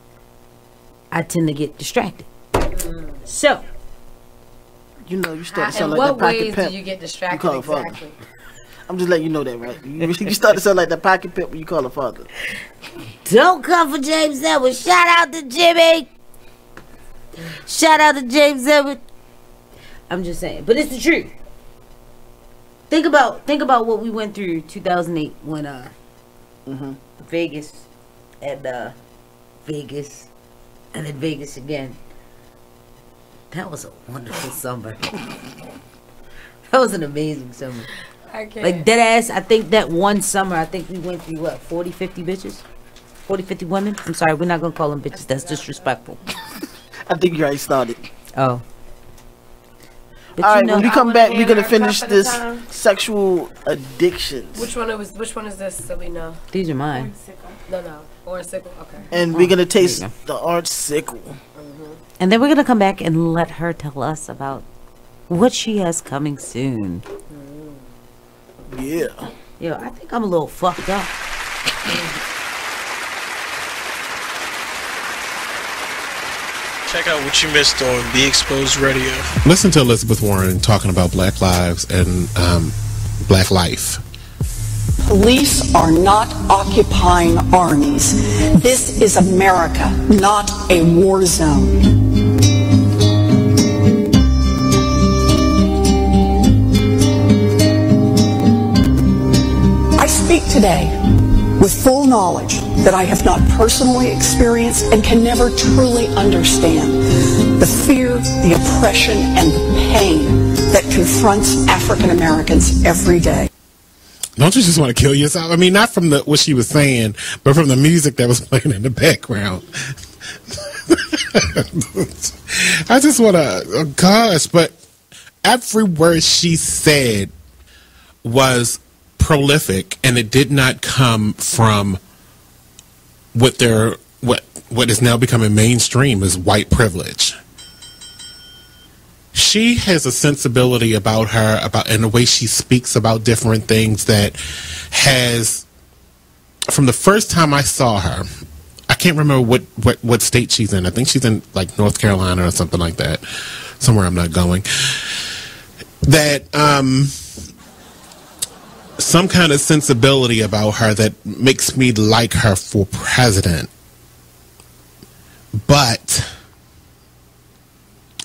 I tend to get distracted. So, you know, you start to In sound like what that pocket ways pimp. do you get distracted call her father. exactly? I'm just letting you know that, right? You start to sound like that pocket pimp when you call her father. don't come for James Edwards. Shout out to Jimmy. Shout out to James Edwards. I'm just saying, but it's the truth. Think about what we went through 2008 when Vegas and Vegas and then Vegas again. That was a wonderful summer. That was an amazing summer. I can't. Like dead ass, I think that one summer, I think we went through what, 40, 50 bitches? 40, 50 women? I'm sorry, we're not gonna call them bitches. That's disrespectful. I think you already started. Oh. But all right, you know, when we come back, we're gonna finish cup at a this time. sexual addictions. Which one is this so we know? These are mine. No. Orange sickle. Okay. And we're gonna taste the orange sickle. And then we're gonna come back and let her tell us about what she has coming soon. Yeah. Yo, I think I'm a little fucked up. Check out what you missed on Be Exposed Radio. Listen to Elizabeth Warren talking about Black lives and Black life. Police are not occupying armies. This is America, not a war zone. I speak today with full knowledge that I have not personally experienced and can never truly understand the fear, the oppression, and the pain that confronts African Americans every day. Don't you just want to kill yourself? I mean, not from what she was saying, but from the music that was playing in the background. I just want to, oh gosh, but every word she said was prolific, and it did not come from what is now becoming mainstream as white privilege. She has a sensibility about her, and the way she speaks about different things that has, from the first time I saw her, I can't remember what state she's in. I think she's in like North Carolina or something like that, somewhere I'm not going. That some kind of sensibility about her that makes me like her for president. But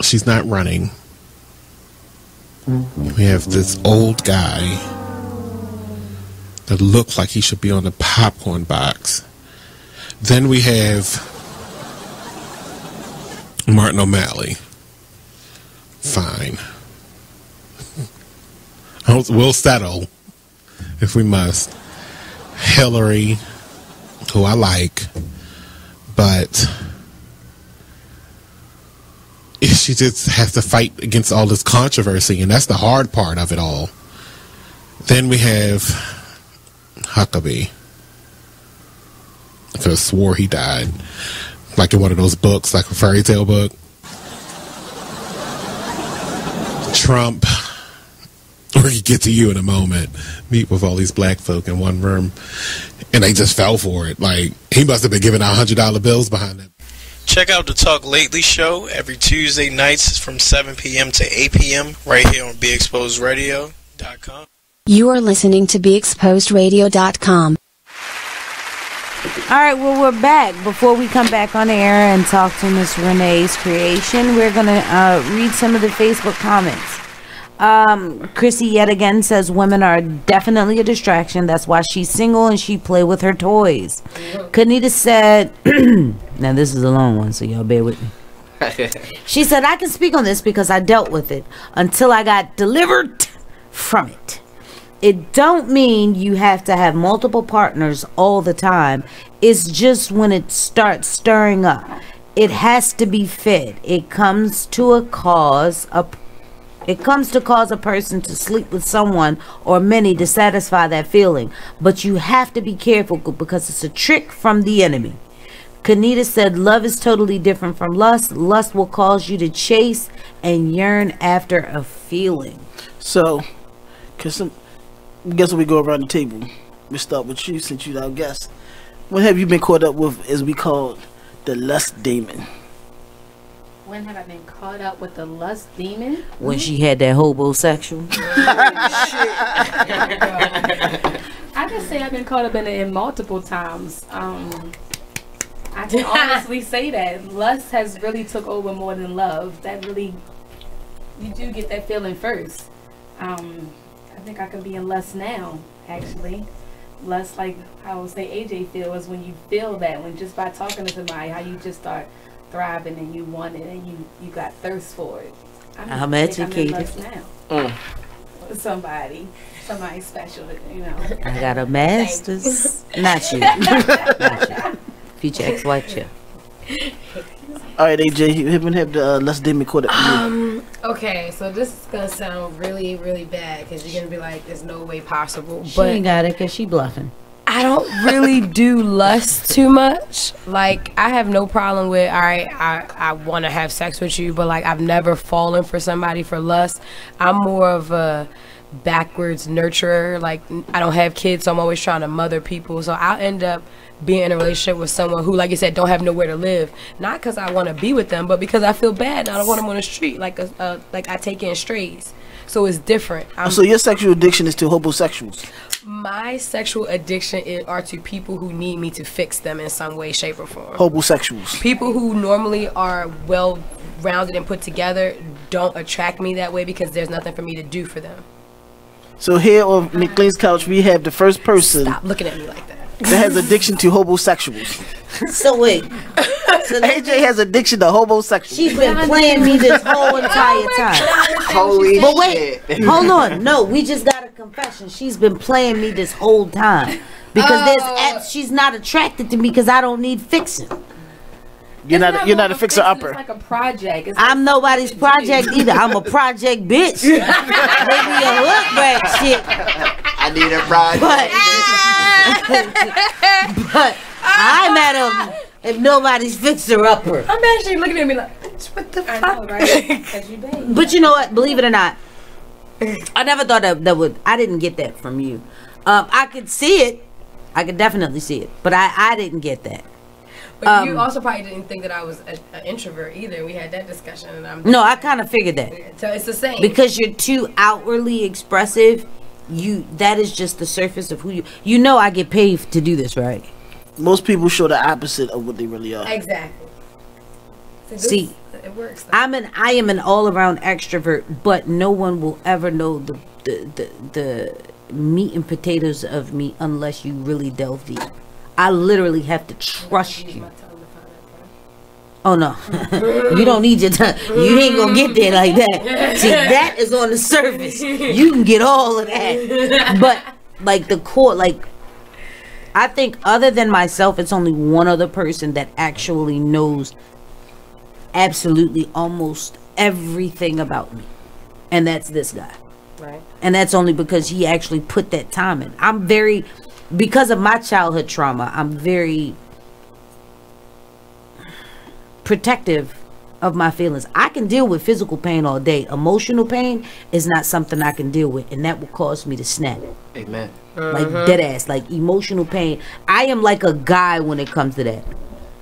she's not running. We have this old guy that looks like he should be on the popcorn box. Then we have Martin O'Malley. Fine. We'll settle if we must. Hillary, who I like, but she just has to fight against all this controversy, and that's the hard part of it all. Then we have Huckabee. I could have swore he died, like in one of those books, like a fairy tale book. Trump, we'll get to you in a moment. Meet with all these black folk in one room, and they just fell for it. Like, he must have been giving out $100 bills behind them. Check out the Talk Lately show every Tuesday nights from 7 p.m. to 8 p.m. right here on BeExposedRadio.com. You are listening to BeExposedRadio.com. All right, well, we're back. Before we come back on air and talk to Miss Renee's creation, we're going to read some of the Facebook comments. Chrissy yet again says women are definitely a distraction. That's why she's single and she play with her toys. Kanita said, now this is a long one, so y'all bear with me. She said, I can speak on this because I dealt with it until I got delivered from it. It don't mean you have to have multiple partners all the time. It's just when it starts stirring up, it has to be fed. It comes to cause a person to sleep with someone or many to satisfy that feeling. But you have to be careful because it's a trick from the enemy. Kanita said love is totally different from lust. Lust will cause you to chase and yearn after a feeling. So, guess what, we go around the table. We start with you since you're our guest. What have you been caught up with, as we call the lust demon? When have I been caught up with the lust demon? When she had that homosexual. I can say I've been caught up in it multiple times. I can honestly say that lust has really took over more than love. That really, you do get that feeling first. I think I could be in lust now, actually. Lust, like I would say AJ feels, when you feel that, when just by talking to somebody, how you just start thriving and you want it and you got thirst for it. I'm educated. Now. Somebody special, you know. I got a master's. Not you. Not you. Future ex-wife chick. All right, AJ, you haven't had the lust demon caught up. Okay, so this is gonna sound really, really bad because you're gonna be like, "There's no way possible." She ain't got it because she bluffing. I don't really do lust too much. Like, I have no problem with, all right, I want to have sex with you, but like, I've never fallen for somebody for lust. I'm more of a backwards nurturer. Like, I don't have kids, so I'm always trying to mother people. So I'll end up being in a relationship with someone who, like you said, don't have nowhere to live. Not because I want to be with them, but because I feel bad and I don't want them on the street. Like I take in strays. So it's different. So your sexual addiction is to homosexuals? My sexual addiction are to people who need me to fix them in some way, shape, or form. Homosexuals. People who normally are well-rounded and put together don't attract me that way because there's nothing for me to do for them. So here on McLean's couch, we have the first person. Stop looking at me like that. That has addiction to homosexuals. So wait, AJ has addiction to homosexual. She's been playing me this whole entire time. Holy But wait, shit. hold on. No, we just got a confession. She's been playing me this whole time. Because she's not attracted to me because I don't need fixing. You're not a fixer upper. It's like a project. I'm nobody's project either. I'm a project bitch. Maybe a hook rat shit. I need a project. But I'm at him if nobody's fixer upper. I'm actually looking at me like, what the fuck? I know, right? 'Cause you babe. But you know what? Believe it or not, I never thought that would. I didn't get that from you. I could see it. I could definitely see it, but I didn't get that. But you also probably didn't think that I was an introvert either. We had that discussion, and No, I kind of figured that. So it's the same. Because you're too outwardly expressive. That is just the surface of who you. You know, I get paid to do this, right? Most people show the opposite of what they really are. Exactly. See, it works. I am an all-around extrovert, but no one will ever know the meat and potatoes of me unless you really delve deep. I literally have to trust you. Oh no, you don't need your tongue. You ain't gonna get there like that. See, that is on the surface. You can get all of that, but like the core, like I think other than myself, it's only one other person that actually knows absolutely almost everything about me, and that's this guy. Right. And that's only because he actually put that time in. Because of my childhood trauma, I'm very protective of my feelings. I can deal with physical pain all day. Emotional pain is not something I can deal with, and that will cause me to snap. Amen. Like dead ass, like emotional pain. I am like a guy when it comes to that.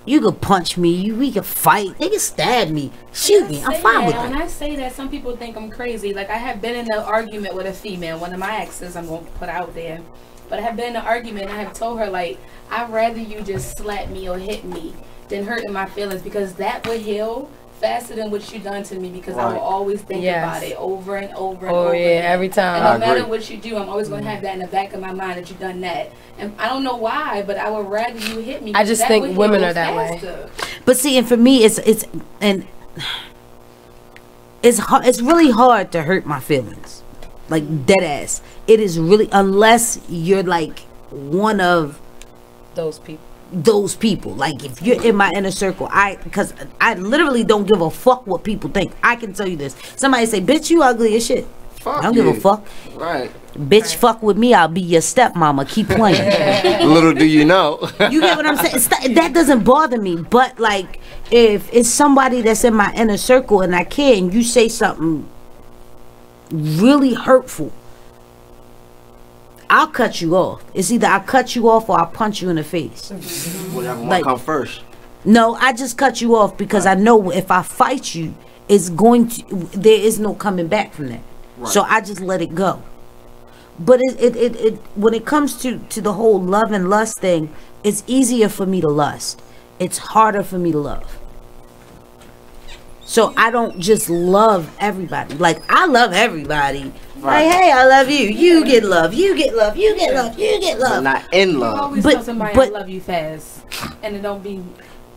You could punch me, we could fight, they could stab me, shoot me. I'm fine with When that. I say that, some people think I'm crazy. Like I have been in an argument with a female, one of my exes. I'm gonna put out there, but I have been in an argument. And I have told her like, I'd rather you just slap me or hit me than hurting my feelings, because that would heal faster than what you done to me, because I will always think about it over and over and over again. Every time. And no matter what you do, I'm always going to have that in the back of my mind that you done that. And I don't know why, but I would rather you hit me. I just think women are that way. But see, and for me, it's hard, it's really hard to hurt my feelings, like dead ass. It is really, unless you're like one of those people. Like if you're in my inner circle, because I literally don't give a fuck what people think. I can tell you this. Somebody say, bitch, you ugly as shit. I don't give a fuck. Right. Bitch, fuck with me, I'll be your stepmama. Keep playing. Little do you know. You get what I'm saying? That doesn't bother me. But like, if it's somebody that's in my inner circle and I care, and you say something really hurtful, I'll cut you off. It's either I cut you off or I punch you in the face. Whatever one come first. No, I just cut you off because I know if I fight you, there is no coming back from that. Right. So I just let it go. But it when it comes to the whole love and lust thing, it's easier for me to lust. It's harder for me to love. So I don't just love everybody. Like I love everybody. Right. Like, hey, I love you. You get love. You get love. You get love. You get love. But not in love. You always tell somebody I love you fast, and it don't be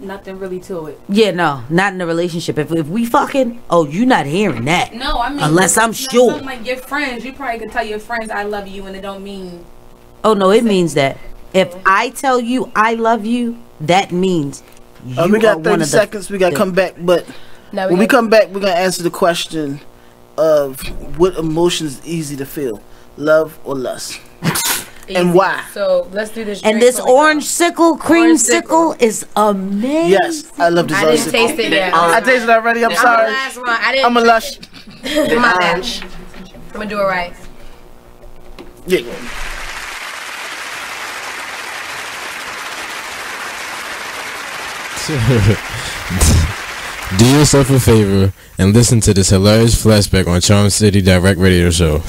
nothing really to it. Yeah, no, not in a relationship. If we fucking, oh, you not hearing that. No, I mean, unless I'm sure. Something like your friends, you probably could tell your friends I love you, and it don't mean. Oh no, it means that. If I tell you I love you, that means you we got are 30 one of seconds. We got to come back, but No, when we come back, we're gonna answer the question of what emotion is easy to feel, love or lust, and why. So let's do this. And this orange sickle, creamsicle is amazing. Yes, I love this. I didn't taste it yet. I tasted it already. I'm sorry. Last one. I didn't. I'm a lush. My bad. I'm gonna do it right. Yeah. Do yourself a favor and listen to this hilarious flashback on Charm City Direct Radio Show.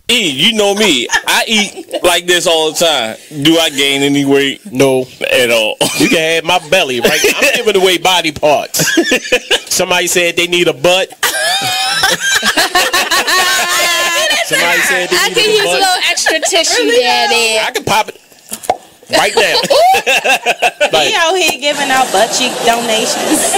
You know me. I eat like this all the time. Do I gain any weight? No, at all. You can have my belly, right? I'm giving away body parts. Somebody said they need a butt. Somebody said they need I can use a little extra tissue there. I can pop it. right now. He out here giving out butt cheek donations.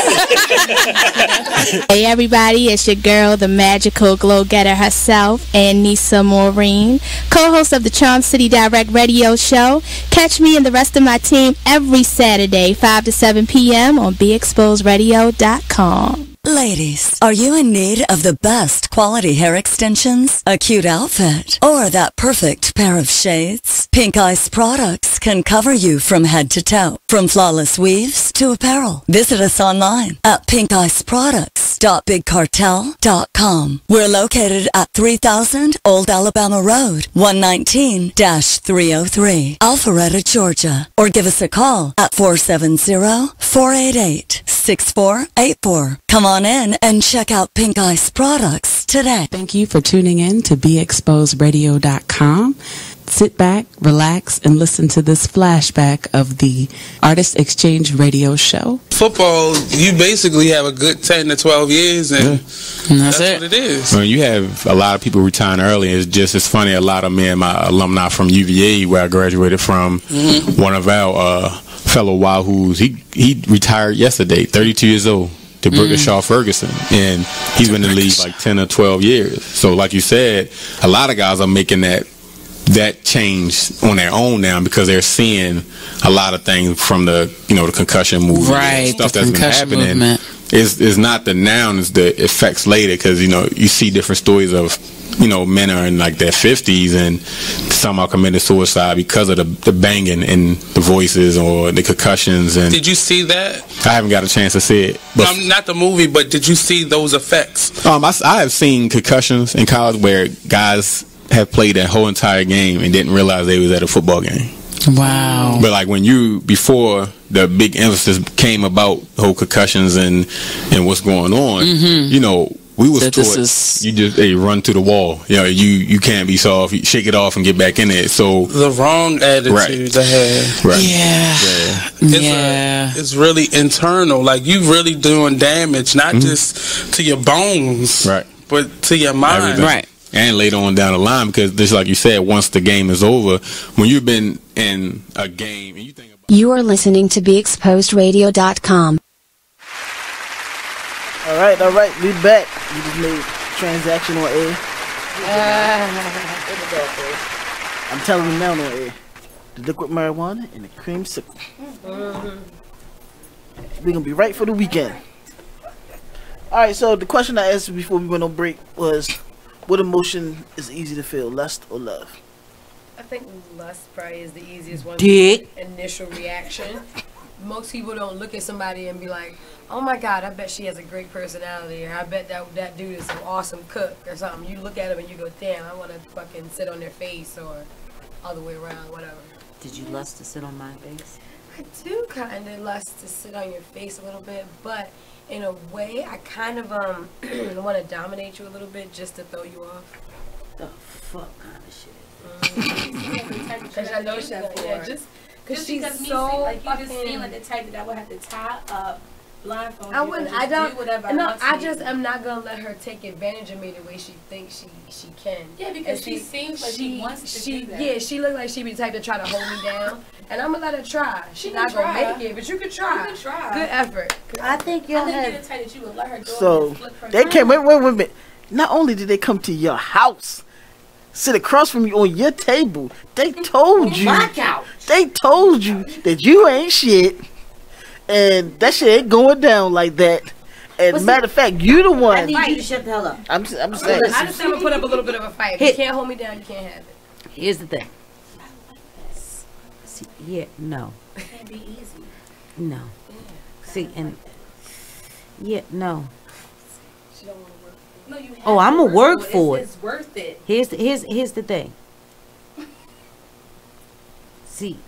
Hey everybody, it's your girl, the magical glow getter herself, Anissa Maureen, co-host of the Charm City Direct Radio Show. Catch me and the rest of my team every Saturday, 5 to 7 p.m. on BeExposedRadio.com. Ladies, are you in need of the best quality hair extensions, a cute outfit, or that perfect pair of shades? Pink Ice products can cover you from head to toe, from flawless weaves to apparel. Visit us online at pinkiceproducts.bigcartel.com. We're located at 3000 Old Alabama Road, 119-303, Alpharetta, Georgia. Or give us a call at 470-488-6484. Come on in and check out Pink Ice products today. Thank you for tuning in to BeExposedRadio.com. Sit back, relax, and listen to this flashback of the Artist Exchange Radio Show. Football, you basically have a good 10 to 12 years, and that's what it is. When you have a lot of people retiring early, it's funny. A lot of me and my alumni from UVA, where I graduated from, one of our fellow Wahoos, he retired yesterday, 32 years old. To Brickashaw Ferguson, and he's been in the league like 10 or 12 years. So like you said, a lot of guys are making that change on their own now because they're seeing a lot of things from the the concussion movement, right? Stuff that's been happening. Is not the noun, it's the effects later, because you see different stories of men are in like their 50s and some are committed suicide because of the banging and the voices or the concussions. And did you see that? I haven't got a chance to see it. But not the movie, but did you see those effects? I have seen concussions in college where guys have played that whole entire game and didn't realize they was at a football game. Wow. But like before the big emphasis came about whole concussions and what's going on, we was taught you just run to the wall. You can't be soft. You shake it off and get back in it. So the wrong attitude to have. Right. It's really internal. Like you really doing damage, not just to your bones, right, but to your mind. Everything. Right. And later on down the line, because just like you said, once the game is over, when you've been in a game and you think about You are listening to BeExposedRadio.com. Alright, we back. We just made transaction on air. I'm telling you now on air. The liquid marijuana and the creamsicle. We're gonna be right for the weekend. Alright, so the question I asked before we went on break was, what emotion is easy to feel, lust or love? I think lust probably is the easiest one. Dick. Initial reaction. Most people don't look at somebody and be like, oh my God, I bet she has a great personality, or I bet that dude is an awesome cook or something. You look at him and you go, damn, I want to fucking sit on their face, or all the way around, whatever. Did you lust to sit on my face? I do kind of lust to sit on your face a little bit, but in a way, I kind of want to dominate you a little bit just to throw you off. The fuck kind of shit? Because I know she's just because she's so like you just seem like the type that I would have to tie up, blindfold. I wouldn't. I don't. Do whatever. No, I just am not gonna let her take advantage of me the way she thinks she can. Yeah, because she seems like she wants to do that. Yeah, she look like she be the type to try to hold me down, and I'm gonna let her try. She's not try. gonna make it, but you can try. You can try. Good effort. I think you're the type that you would let her go. So they came. Wait a minute. Not only did they come to your house, sit across from you on your table, they told you. My couch. They told you that you ain't shit, and that shit ain't going down like that. And matter of fact, you the one. I need you to shut the hell up. I'm saying. I just want to put up a little bit of a fight. If you can't hold me down, you can't have it. Here's the thing. See, no. It can't be easy. No. See, and no. She don't want to work. No, you have Oh, I'm gonna work for it. It's worth it. Here's the thing. See,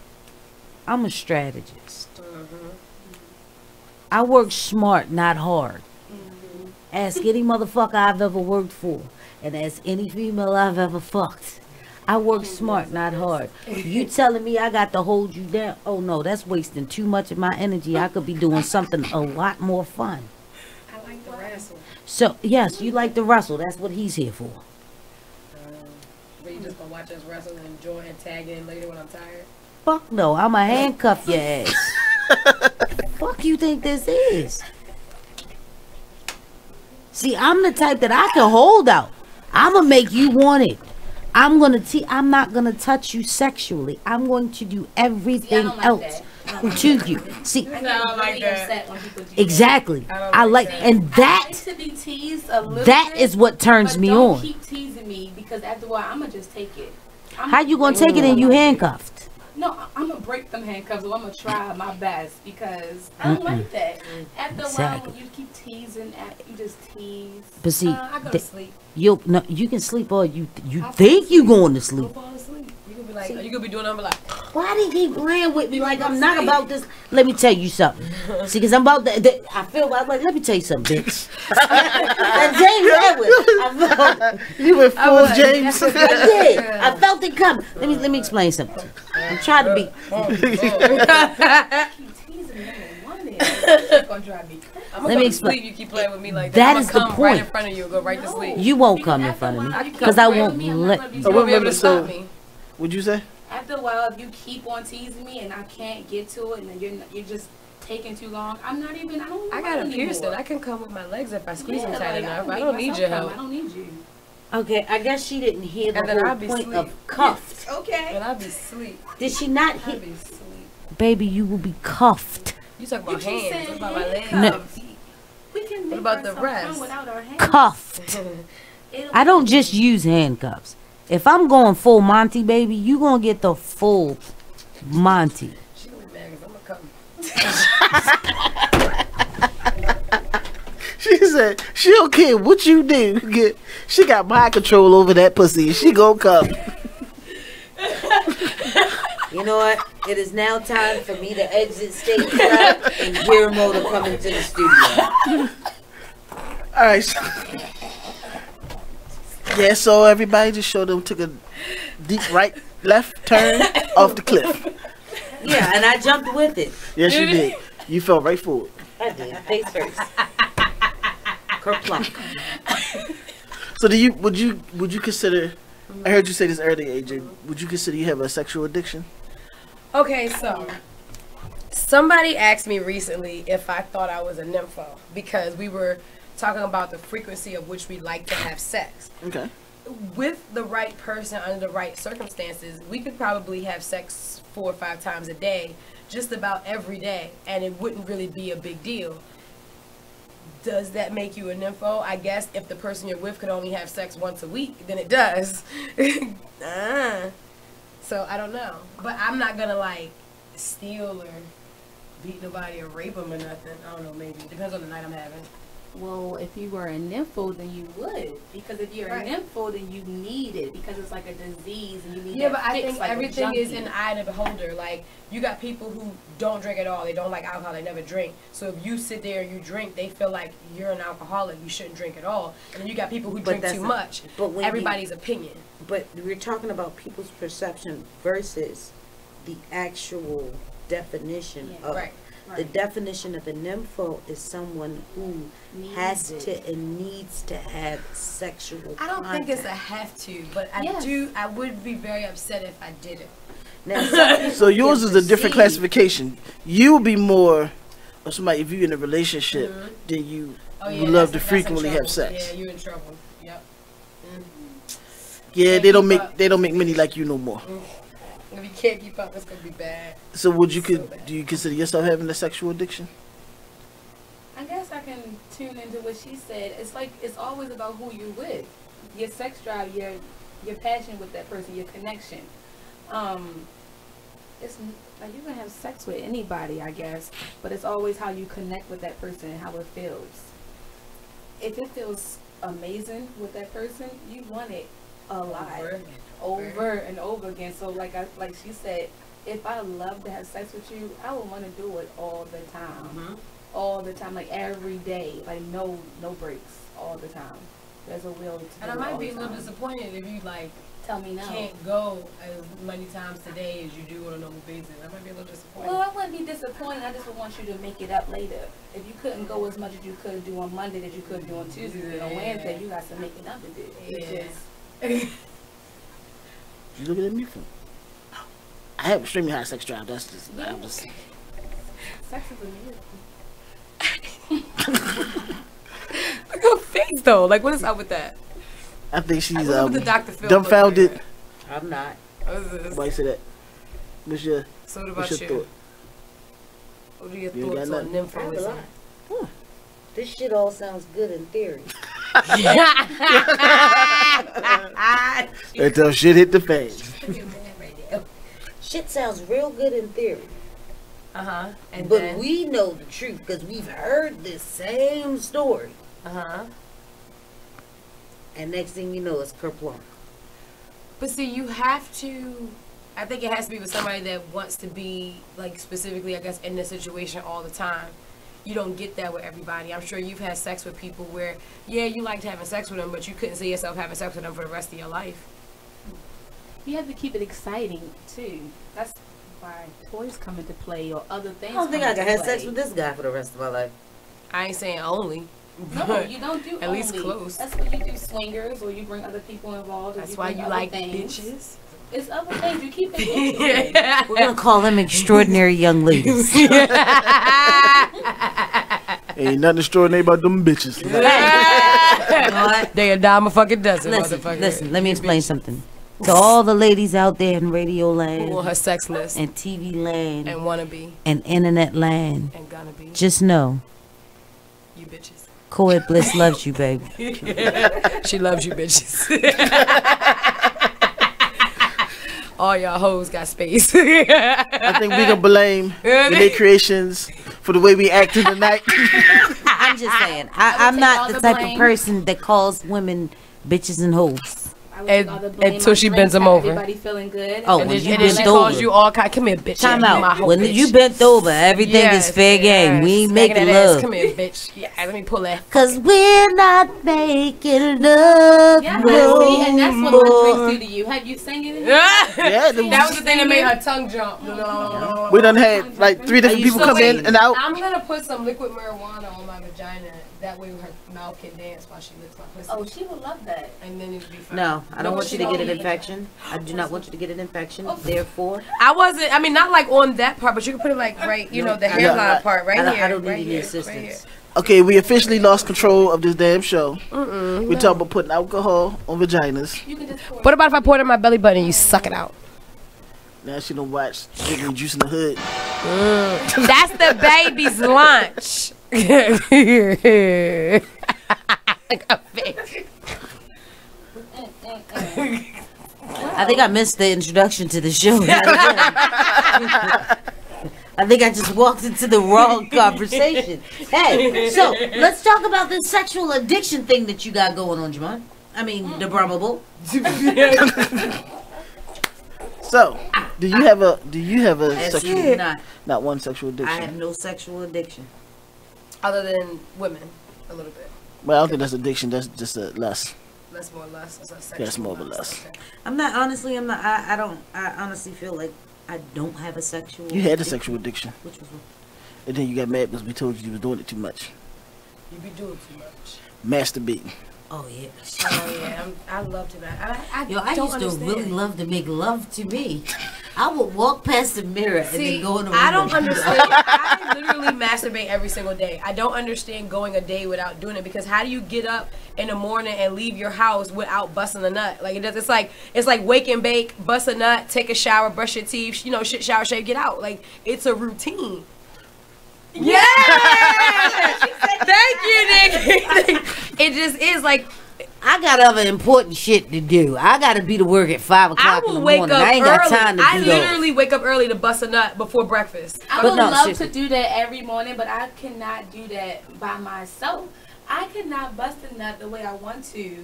I'm a strategist. I work smart, not hard. Ask any motherfucker I've ever worked for, and ask any female I've ever fucked. I work smart, not hard. You telling me I got to hold you down? Oh no, that's wasting too much of my energy. I could be doing something a lot more fun. I like the wrestle. So yes, you like to wrestle. That's what he's here for. But you just gonna watch us wrestle and enjoy and tag in later when I'm tired? Fuck no, I'ma handcuff your ass. Fuck you think this is? See, I'm the type that I can hold out. I'ma make you want it. I'm not gonna touch you sexually. I'm going to do everything else to you. See, I don't like that. exactly. I like, and that I like to be teased a little that bit, is what turns but me don't on. keep teasing me because after a while I'm gonna just take it. How you gonna take it and you handcuffed? No, I'm gonna break them handcuffs. Or I'm gonna try my best because I don't like that. After a while, when you keep teasing, you just tease. But see, I go to sleep. you can sleep or you think you going to sleep. Fall asleep. You could be like, you could be doing something like, why do you keep playing with me like I'm not about this? Let me tell you something. See, because I'm about that. I feel like, let me tell you something, bitch. And James Edwards, you went full James. I did. I felt it coming. Let me explain something. I'm trying to be. Let me explain. You keep playing with me like that that. is the come point. Right in front of you and go right to sleep. You won't come in front of me because I won't let you. You won't be able to stop me. What'd you say? After a while, if you keep on teasing me and I can't get to it, and then you're just taking too long, I got a piercing. I can come with my legs if I squeeze them tight enough. I don't need your help. I don't need you. Okay, I guess she didn't hear the whole point of cuffed. Yes. Okay. But I'll be asleep. Did she not hear? I'll be asleep. Baby, you will be cuffed. You talk about hands. What about my legs? No. We can what about the rest? Without our hands. Cuffed. I don't just use handcuffs. If I'm going full Monty, baby, you gonna get the full Monty. She gonna be mad 'cause I'm gonna come. She said she don't care what you do. She got mind control over that pussy. She gonna come. You know what? It is now time for me to exit stage right and Guillermo to come into the studio. All right. Yeah, so everybody just showed them took a deep left turn off the cliff. Yeah, and I jumped with it. Yes, you did. You fell right forward. I did. Face first. Kerplunk. So would you consider, I heard you say this earlier, AJ, would you consider you have a sexual addiction? Okay, so somebody asked me recently if I thought I was a nympho because we were talking about the frequency of which we like to have sex. Okay. With the right person under the right circumstances, we could probably have sex 4 or 5 times a day, just about every day, and it wouldn't really be a big deal. Does that make you a nympho? I guess if the person you're with could only have sex once a week, then it does. So I don't know, but I'm not gonna like steal or beat nobody or rape them or nothing. I don't know, maybe depends on the night I'm having. Well, if you were a nympho, then you would. Because if you're Right. a nympho, then you need it. Because it's like a disease and you need Yeah, that but I fix think like a everything is junkie. in the eye of the beholder. Like, you got people who don't drink at all. They don't like alcohol. They never drink. So if you sit there and you drink, they feel like you're an alcoholic. You shouldn't drink at all. And then you got people who drink too much. But when everybody's opinion. But we're talking about people's perception versus the actual definition of. Right. The definition of a nympho is someone who has to and needs to have sexual I don't think it's a contact. have to, but I would be very upset if I didn't. Now, So yours is a different classification. You would be more of somebody, if you're in a relationship, then you would love to frequently have sex. Yeah, you're in trouble. Yep. Yeah, they don't make many like you no more. If you can't keep up, it's gonna be bad. So do you consider yourself having a sexual addiction? I guess I can tune into what she said. It's like it's always about who you're with, your sex drive, your passion with that person, your connection. It's like you can have sex with anybody, I guess, but it's always how you connect with that person and how it feels. If it feels amazing with that person, you want it a lot, over and over again. So like she said, if I love to have sex with you, I would want to do it all the time. All the time, like every day, like no breaks, all the time. There's a will to And I do it might all be a the little time. disappointed if you like Tell me no. can't go as many times today as you do on a normal basis. I might be a little disappointed. Well, I wouldn't be disappointed. I just would want you to make it up later. If you couldn't go as much as you could do on Monday that you could do on Tuesday and on Wednesday, you got to make it up to do. It's just You looking at me for? I have extremely high sex drive. That's just. I'm just. Sex is a miracle. Look at her face though. Like, what is up with that? I think she's with the Dr. Phil dumbfounded. I'm not. Why you say that? What's your? So what what's about your you? thought? What are your You ain't thoughts got on nothing? nymphoism? This shit all sounds good in theory. Until shit hit the fan. Shit sounds real good in theory. Uh-huh. And But then? we know the truth because we've heard this same story. Uh-huh. And next thing you know, it's kerplunk. But see, you have to. I think it has to be with somebody that wants to be, like, specifically, I guess, in this situation all the time. You don't get that with everybody. I'm sure you've had sex with people where, yeah, you liked having sex with them, but you couldn't see yourself having sex with them for the rest of your life. You have to keep it exciting too. That's why toys come into play or other things. I don't think I come can into have sex play. with this guy for the rest of my life. I ain't saying only. No, you don't do At only. least close. That's when you do swingers or you bring other people involved. Or That's you why bring you other like things. bitches. It's other things. You keep it interesting. We're going to call them extraordinary young ladies. Ain't nothing extraordinary about them bitches. They a dime a fucking dozen, motherfucker. Listen, let me explain something. To all the ladies out there in radio land, Who on her sex list and TV land, and wanna be, and internet land, and gonna be, just know, you bitches. Co-Ed Bliss loves you, baby. She loves you, bitches. All y'all hoes got space. I think we can blame Renee Creations for the way we acted tonight. I'm just saying, I'm take not all the the type blame. of person that calls women bitches and hoes. I would take all the blame Until on she drinks, bends them got over. Everybody feeling good. Oh, and when then, you and then bent she calls over. you all kind. Come here, bitch. Time Yeah, you my out. hoe, When bitch. you bent over, everything is fair game. We ain't Smacking making that ass. love. Come here, bitch. Yeah, let me pull that. Cause we're not making love. Yeah, no see, and that's what my drinks do to you. Have you singing it? Yeah, That was the thing that made her tongue jump. We done had like 3 different people come in and out. I'm gonna put some liquid marijuana on my vagina. That way her mouth can dance while she licks my pussy. Oh, she would love that. And then it'd be fine. No, I don't No, want she you to get an don't. infection. I do not want you to get an infection. Therefore, I wasn't. I mean, not like on that part, but you can put it like right. You know, the hairline part right here. I don't need right any here, assistance. right here. Okay, we officially lost control of this damn show. We no. talking about putting alcohol on vaginas. What about if I pour it in my belly button and you suck it out? Now she don't watch Drinking Juice in the Hood. That's the baby's lunch. I think I missed the introduction to the show. I think I just walked into the wrong conversation. Hey, so let's talk about this sexual addiction thing that you got going on, Jamon. I mean, the Brahmabull. So, do you have a Absolutely sexual not one sexual I addiction? have no sexual addiction. Other than women, a little bit. Well, I don't think that's addiction. That's just a lust. Less more less. That's a sexual That's more of a lust. Okay. I'm not honestly. I'm not. I honestly feel like I don't have a sexual. You had a sexual addiction, Which was one? and then you got mad because we told you was doing it too much. You be doing too much. Masturbating. Oh yeah. Oh yeah, I love to that. I I don't used to understand. really love to make love to me. I would walk past the mirror and See, then go in the room. I don't and- understand. I literally masturbate every single day. I don't understand going a day without doing it because how do you get up in the morning and leave your house without busting a nut? Like it does. It's like wake and bake, bust a nut, take a shower, brush your teeth, you know, shit, shower, shave, get out. Like it's a routine. Yeah. Thank you, Nick. It just is like. I got other important shit to do. I got to be to work at 5 I o'clock in will the wake morning. up I ain't early. got time to I do those. literally wake up early to bust a nut before breakfast. I But would no, love seriously. to do that every morning, but I cannot do that by myself. I cannot bust a nut the way I want to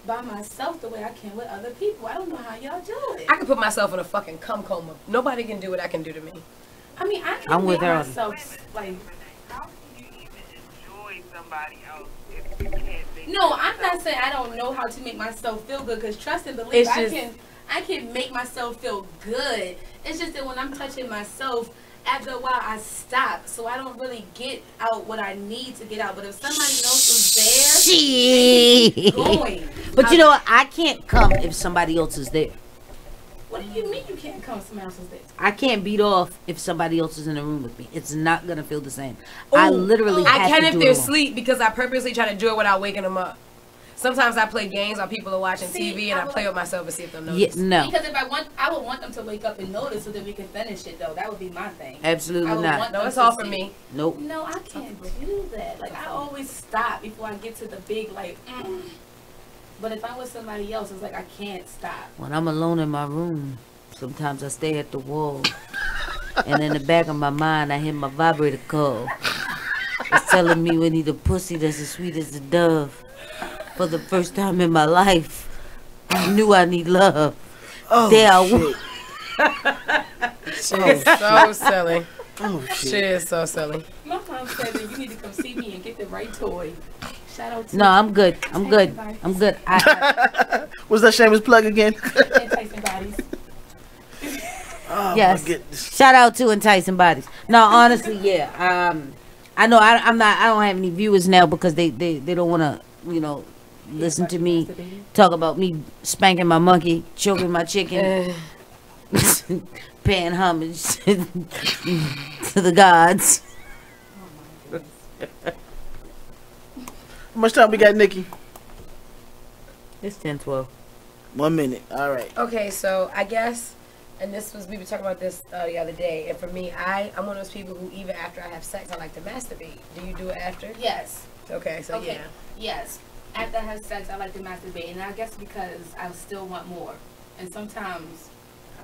by myself the way I can with other people. I don't know how y'all do it. I can put myself in a fucking cum coma. Nobody can do what I can do to me. I mean, I can I'm make with her on it. myself like. How can you even enjoy somebody else if you can't make No, I'm not saying I don't know how to make myself feel good. Because trust and believe, It's I just- can make myself feel good. It's just that when I'm touching myself, after a while I stop, so I don't really get out what I need to get out. But if somebody else is there, Shit. going. But you know what? I can't come if somebody else is there. What do you mean you can't come to somebody else's date? I can't beat off if somebody else is in the room with me. It's not gonna feel the same. I literally I have can to if do they're it alone. asleep because I purposely try to do it without waking them up. Sometimes I play games while people are watching TV and I play with myself and see if they'll notice. No. Because if I would want them to wake up and notice so that we can finish it though. That would be my thing. Absolutely I would not. want No, them it's to all for see- me. Nope. No, I can't do that. Like I always stop before I get to the big like. But if I'm with somebody else, it's like I can't stop. When I'm alone in my room, sometimes I stay at the wall. And in the back of my mind, I hear my vibrator call. It's telling me we need a pussy that's as sweet as a dove. For the first time in my life, I knew I need love. Oh, there I shit. She is so silly. Oh, shit. She is so silly. My mom said that you need to come see me and get the right toy. Shout out to No, I'm good. I'm good. I'm good. What's that shameless plug again? Enticing Bodies. Oh, yes. my goodness. Shout out to Enticing Bodies. No, honestly, yeah. I know I don't have any viewers now because they don't want to, listen to me talk about me spanking my monkey, choking my chicken, paying homage to the gods. How much time we got, Nikki? It's 10:12. 1 minute. All right. Okay, so I guess, and we were talking about this the other day, and for me, I'm one of those people who even after I have sex, I like to masturbate. Do you do it after? Yes. Okay, so yeah. Yes. After I have sex, I like to masturbate, and I guess because I still want more. And sometimes, I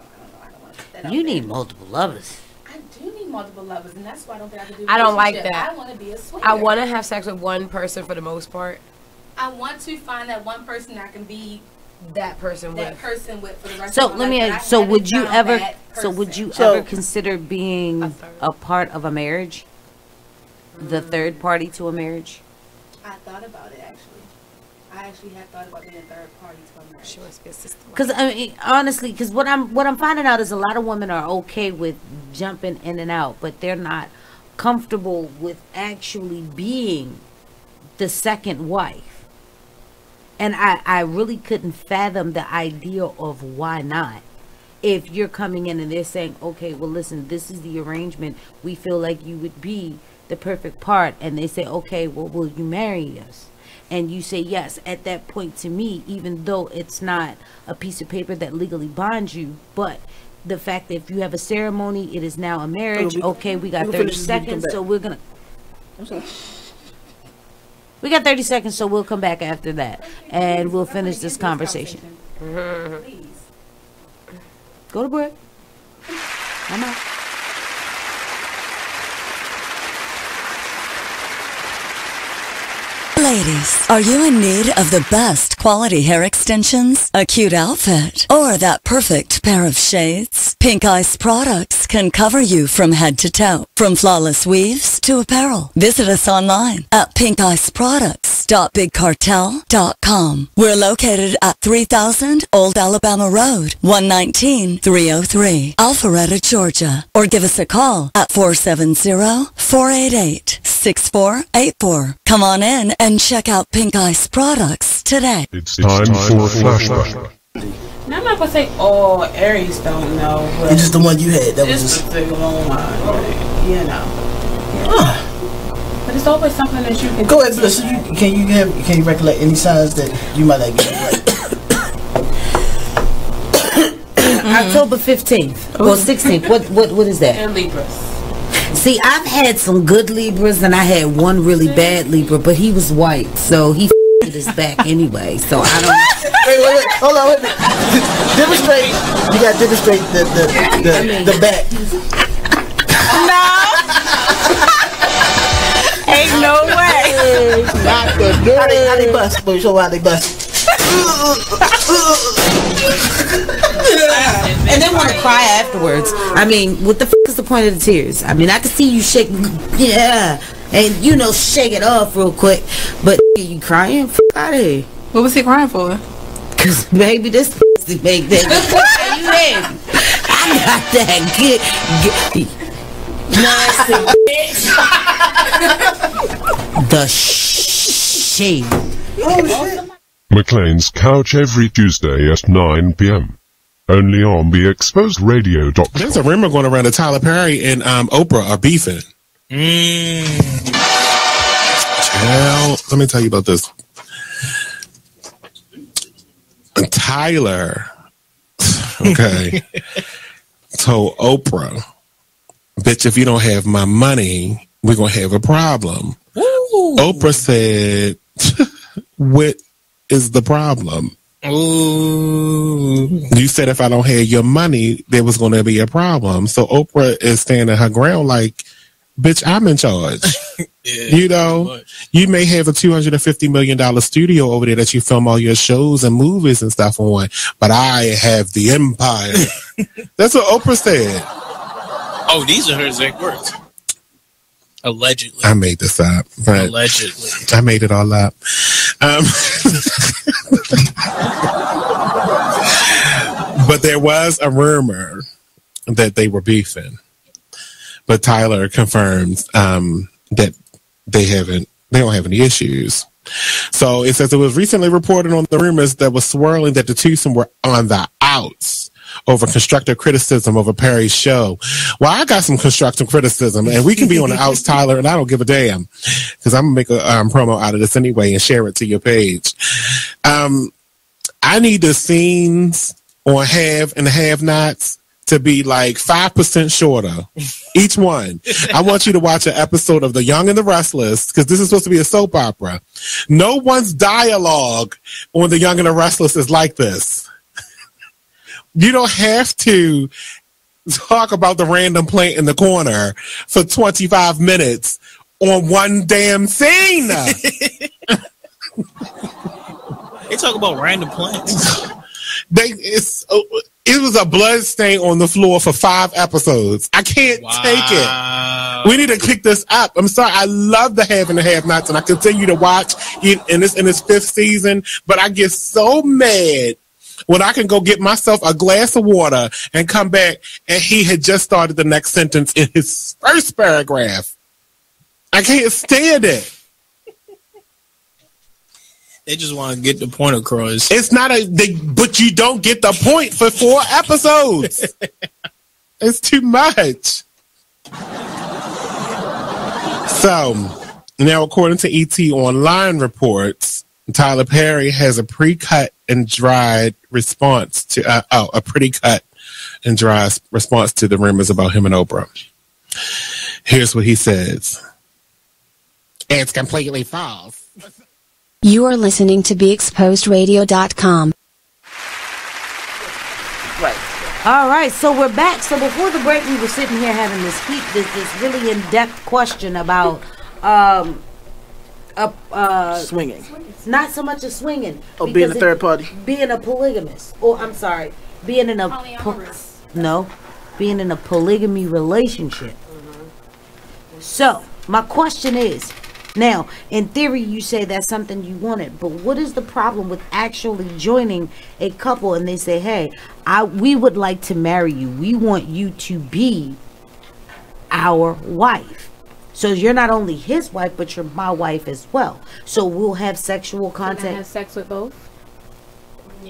don't want to put that out You there. need multiple lovers. I do need multiple lovers, and that's why I don't think I can do. I don't like relationship. that. I want to be a swinger. I want to have sex with one person for the most part. I want to find that one person I can be that person with for the rest So of my let me life. ask. So would you ever? So Ever consider being a part of a marriage? The third party to a marriage? I thought about it actually. I actually had thought about being a third party to a marriage. She wants to be a sister. Because I mean, honestly, because what I'm finding out is a lot of women are okay with jumping in and out, but they're not comfortable with actually being the second wife. And I really couldn't fathom the idea of why not. If you're coming in and they're saying, okay, well, listen, this is the arrangement. We feel like you would be the perfect part. And they say, okay, well, will you marry us? And you say yes. At that point, to me, even though it's not a piece of paper that legally binds you, but the fact that if you have a ceremony, it is now a marriage. Okay, we got 30 seconds, so we're going to... We got 30 seconds, so we'll come back after that. And we'll finish this conversation. Please. Go to break. I'm out. Ladies, are you in need of the best quality hair extensions, a cute outfit, or that perfect pair of shades? Pink Ice products can cover you from head to toe, from flawless weaves to apparel. Visit us online at pinkiceproducts.bigcartel.com. We're located at 3000 Old Alabama Road, 119-303, Alpharetta, Georgia. Or give us a call at 470-488-6484. Come on in and check out Pink Ice products today. It's time for flashback. Now, I'm not gonna say all Aries don't know, but It's just the one you had. That was just the long one, right? You know. But it's always something that you can Go ahead, Bliss. Can you recollect any signs that you might like? October 15th or 16th. What is that? And Libras. See, I've had some good Libras and I had one really bad Libra, but he was white, so he f***ed his back anyway. So I don't. Wait, hold on, wait a minute. Demonstrate. You got to demonstrate the back. No. Ain't no way. Not the nerve. How they bust? But show how they bust. And then want to cry afterwards. I mean, what the f*** is the point of the tears? I mean, I can see you shake, yeah, and shake it off real quick. But you crying? F*** out of here. What was he crying for? Cause baby, this pussy make that. You in? I got that good nasty bitch. The shade. McLean's Couch every Tuesday at 9 p.m. Only on BeExposedRadio.com. There's a rumor going around that Tyler Perry and Oprah are beefing. Well, let me tell you about this. Tyler, okay, told Oprah, bitch, if you don't have my money, we're going to have a problem. Ooh. Oprah said, what is the problem? Ooh. You said if I don't have your money, there was going to be a problem. So Oprah is standing her ground like, bitch, I'm in charge. Yeah, you know, you may have a $250 million studio over there that you film all your shows and movies and stuff on, but I have the empire. That's what Oprah said. Oh, these are her exact words. Allegedly. I made this up. But allegedly. I made it all up. But there was a rumor that they were beefing. But Tyler confirms that they don't have any issues. So it says it was recently reported on the rumors that was swirling that the twosome were on the outs over constructive criticism over Perry's show. Well, I got some constructive criticism, and we can be on the outs, Tyler, and I don't give a damn because I'm going to make a promo out of this anyway and share it to your page. I need the scenes on Have and Have-Nots to be like 5% shorter, each one. I want you to watch an episode of The Young and the Restless, because this is supposed to be a soap opera. No one's dialogue on The Young and the Restless is like this. You don't have to talk about the random plant in the corner for 25 minutes on one damn scene. They talk about random plants. It was a blood stain on the floor for 5 episodes. I can't take it. We need to kick this up. I'm sorry. I love the Have and the Have-Nots, and I continue to watch it in its 5th season. But I get so mad when I can go get myself a glass of water and come back, and he had just started the next sentence in his first paragraph. I can't stand it. They just want to get the point across. It's not but you don't get the point for 4 episodes. It's too much. So, now according to ET Online reports, Tyler Perry has a pre-cut and dried response to a pretty cut and dry response to the rumors about him and Oprah. Here's what he says. It's completely false. You are listening to BeExposedRadio.com. Right. All right, so we're back. So before the break, we were sitting here having this really in-depth question about swinging. It's not so much as swinging. Oh, being a third party. Being a polygamist. Or, I'm sorry, being in a being in a polygamy relationship. So, my question is, now, in theory, you say that's something you wanted, but what is the problem with actually joining a couple and they say, hey, we would like to marry you. We want you to be our wife. So you're not only his wife, but you're my wife as well. So we'll have sexual contact. Can I have sex with both?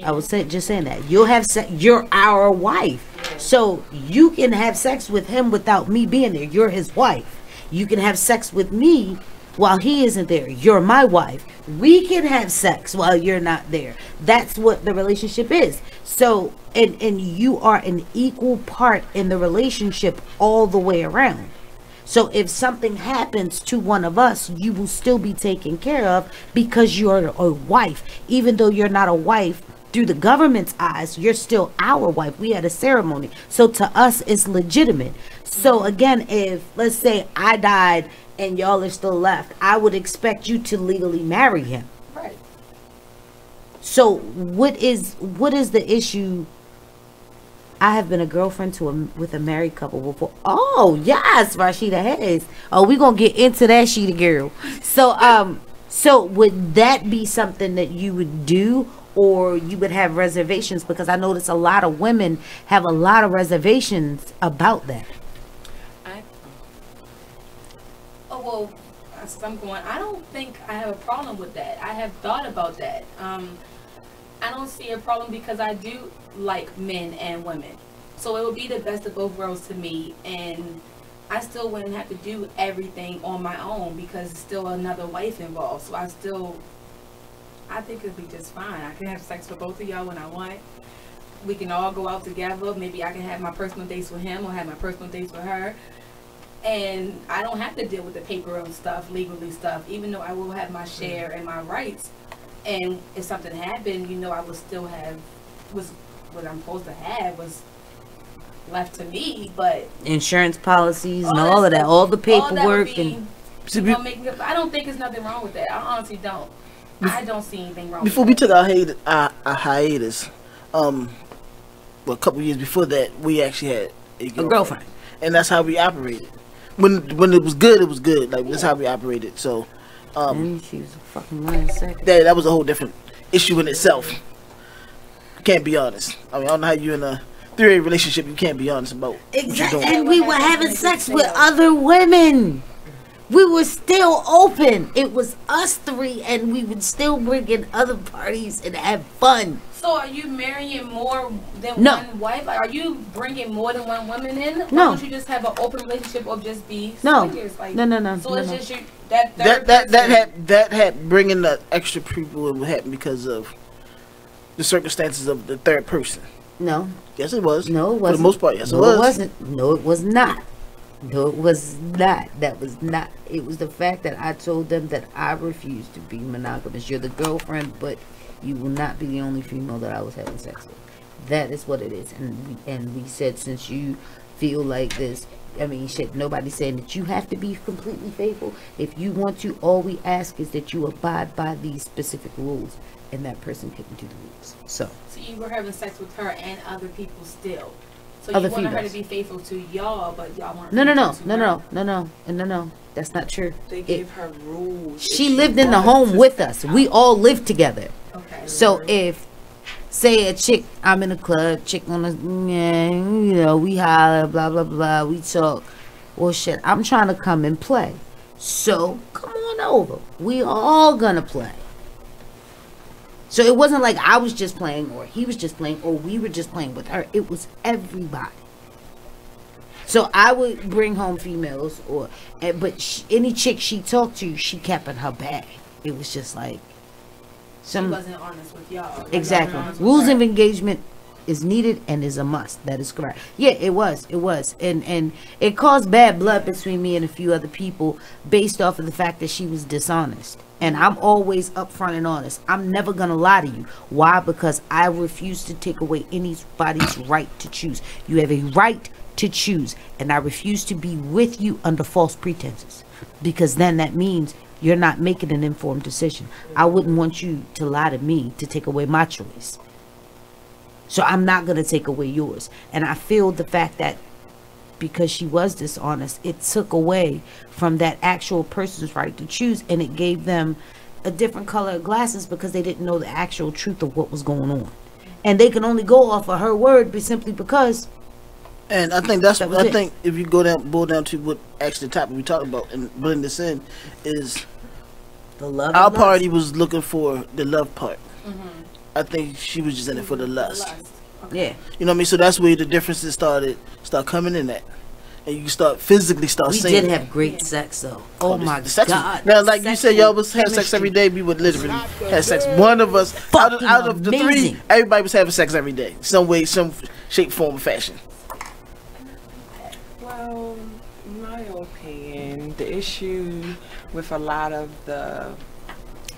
I was just saying that. You'll have sex. You're our wife. So you can have sex with him without me being there. You're his wife. You can have sex with me while he isn't there. You're my wife. We can have sex while you're not there. That's what the relationship is. So, and you are an equal part in the relationship all the way around. So if something happens to one of us, you will still be taken care of because you're a wife. Even though you're not a wife through the government's eyes, you're still our wife. We had a ceremony. So to us, it's legitimate. So again, if, let's say, I died and y'all are still left, I would expect you to legally marry him. Right. So what is the issue? I have been a girlfriend with a married couple before. Oh yes, Rashida Hayes. Oh, we're gonna get into that, Sheeta girl. So so would that be something that you would do, or you would have reservations? Because I notice a lot of women have a lot of reservations about that. I don't think I have a problem with that. I have thought about that. I don't see a problem because I do like men and women. So it would be the best of both worlds to me, and I still wouldn't have to do everything on my own because it's still another wife involved. So I think it'd be just fine. I can have sex with both of y'all when I want. We can all go out together. Maybe I can have my personal dates with him or have my personal dates with her. And I don't have to deal with the paper and stuff, legally stuff, even though I will have my share and my rights. And if something happened, I will still have, what I'm supposed to have was left to me, but insurance policies and all of that, all the paperwork and I don't think there's nothing wrong with that. I honestly don't. I don't see anything wrong. Before we took our hiatus, a couple years before that, we actually had a girlfriend, and that's how we operated. When it was good, it was good. Like that's how we operated. So, she was a fucking lying second. That was a whole different issue in itself. Can't be honest. I mean, I don't know how you in a 3-way relationship, you can't be honest about what you're doing. And we were having sex with other women. We were still open. It was us three, and we would still bring in other parties and have fun. So are you marrying more than one wife? Like, are you bringing more than one woman in? Why No. don't you just have an open relationship or just be No. swingers? Like, No. So it's just you, that had bringing the extra people. It would happen because of the circumstances of the third person. No. Yes, it was. No, it wasn't. For the most part, yes, no, it was. It wasn't. No, it was not. No, it was not. That was not. It was the fact that I told them that I refuse to be monogamous. You're the girlfriend, but you will not be the only female that I was having sex with. That is what it is. And we said, since you feel like this, I mean, shit, nobody's saying that you have to be completely faithful. If you want to, all we ask is that you abide by these specific rules, and that person couldn't do the rules. So you were having sex with her and other people still. So Other you wanted her females. to be faithful to y'all, but y'all weren't. No. That's not true. They gave her rules. She lived in the home with us. We all lived together. Okay. So if, say, a chick, I'm in a club, chick on a, we holler, blah, blah, blah, we talk. Well, shit, I'm trying to come and play. So come on over. We all gonna play. So it wasn't like I was just playing or he was just playing or we were just playing with her. It was everybody. So I would bring home females, but any chick she talked to, she kept in her bag. It was just like She wasn't honest with y'all. Exactly. Rules of engagement is needed and is a must. That is correct. Yeah, it was. And it caused bad blood between me and a few other people based off of the fact that she was dishonest. And I'm always upfront and honest. I'm never going to lie to you. Why? Because I refuse to take away anybody's right to choose. You have a right to choose. And I refuse to be with you under false pretenses. Because then that means you're not making an informed decision. I wouldn't want you to lie to me to take away my choice. So I'm not going to take away yours. And I feel the fact that because she was dishonest, it took away from that actual person's right to choose, and it gave them a different color of glasses because they didn't know the actual truth of what was going on. And they can only go off of her word simply because. And I think I think if you boil down to what actually the topic we talked about and blend this in is the love. Our party was looking for the love part. I think she was just in it for the lust. Yeah. You know what I mean? So that's where the differences start coming in at. And you physically start we seeing. We did have great sex though. Oh my God. Now, like you said, y'all was having sex every day. We would literally have sex. One of us, out of the three, everybody was having sex every day. Some way, some shape, form, or fashion. Well, in my opinion, the issue with a lot of the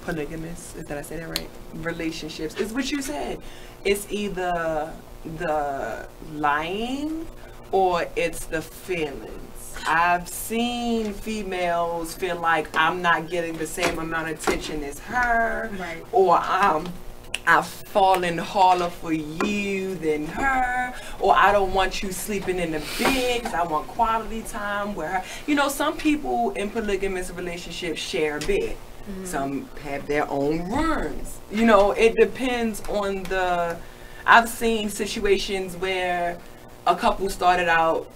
polygamous, did I say that right? Relationships is what you said. It's either the lying or it's the feelings. I've seen females feel like I'm not getting the same amount of attention as her, right. Or I've fallen harder for you than her, or I don't want you sleeping in the bed because I want quality time with her. You know, some people in polygamous relationships share a bed. Some have their own rooms. You know, it depends on I've seen situations where a couple started out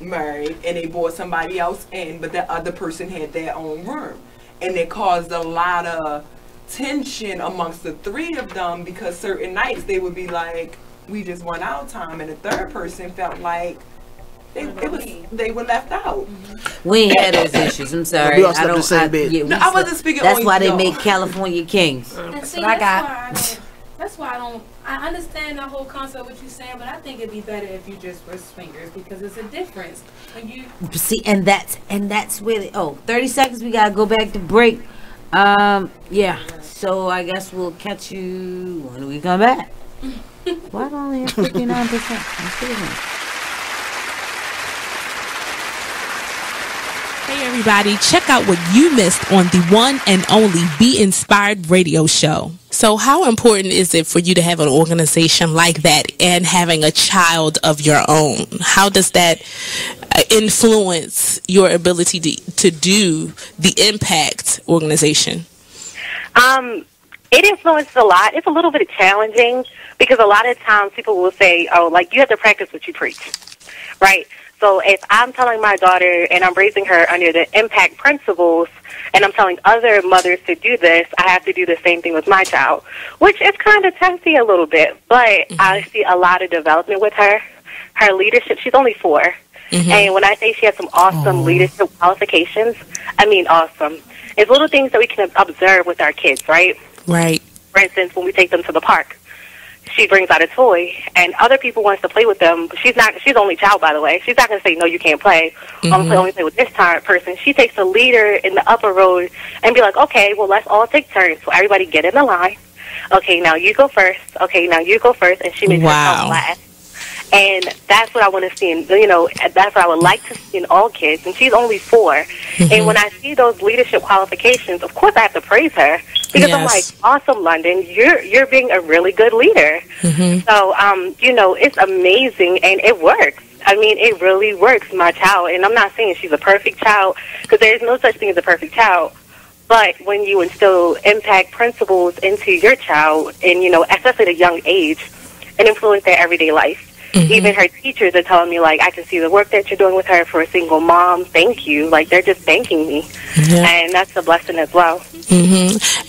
married and they brought somebody else in, but the other person had their own room. And it caused a lot of tension amongst the three of them, because certain nights they would be like, we just want our time, and the third person felt like they were left out. We ain't had those issues. I'm sorry. We all slept in the same bed. Yeah, No, I wasn't speaking That's on why they y'all. make California Kings. And see, what I got. That's why I don't. I understand the whole concept of what you're saying, but I think it'd be better if you just were swingers, because it's a difference when you. See, and that's where 30 seconds. We gotta go back to break. Yeah. So I guess we'll catch you when we come back. Why don't only have 59%? Hey everybody, check out what you missed on the one and only Be Inspired radio show. So how important is it for you to have an organization like that and having a child of your own? How does that influence your ability to do the Impact organization? It influences a lot. It's a little bit challenging because a lot of times people will say, oh, like, you have to practice what you preach, right? So if I'm telling my daughter and I'm raising her under the impact principles and I'm telling other mothers to do this, I have to do the same thing with my child, which is kind of testy a little bit, but I see a lot of development with her. Her leadership, she's only 4. And when I say she has some awesome leadership qualifications, I mean awesome. It's little things that we can observe with our kids, right? Right. For instance, when we take them to the park, she brings out a toy, and other people wants to play with them. But she's only child, by the way. She's not going to say, no, you can't play. Only play with this person. She takes the leader in the upper road and be like, okay, well, let's all take turns. So everybody get in the line. Okay, now you go first. Okay, now you go first. And she makes herself last. And that's what I want to see, that's what I would like to see in all kids. And she's only 4. And when I see those leadership qualifications, of course I have to praise her. Because I'm like, awesome, London, you're being a really good leader. So, it's amazing, and it works. I mean, it really works, my child. And I'm not saying she's a perfect child, because there's no such thing as a perfect child. But when you instill impact principles into your child, and, especially at a young age, and influence their everyday life. Even her teachers are telling me, like, I can see the work that you're doing with her for a single mom. Thank you. Like, they're just thanking me. And that's a blessing as well.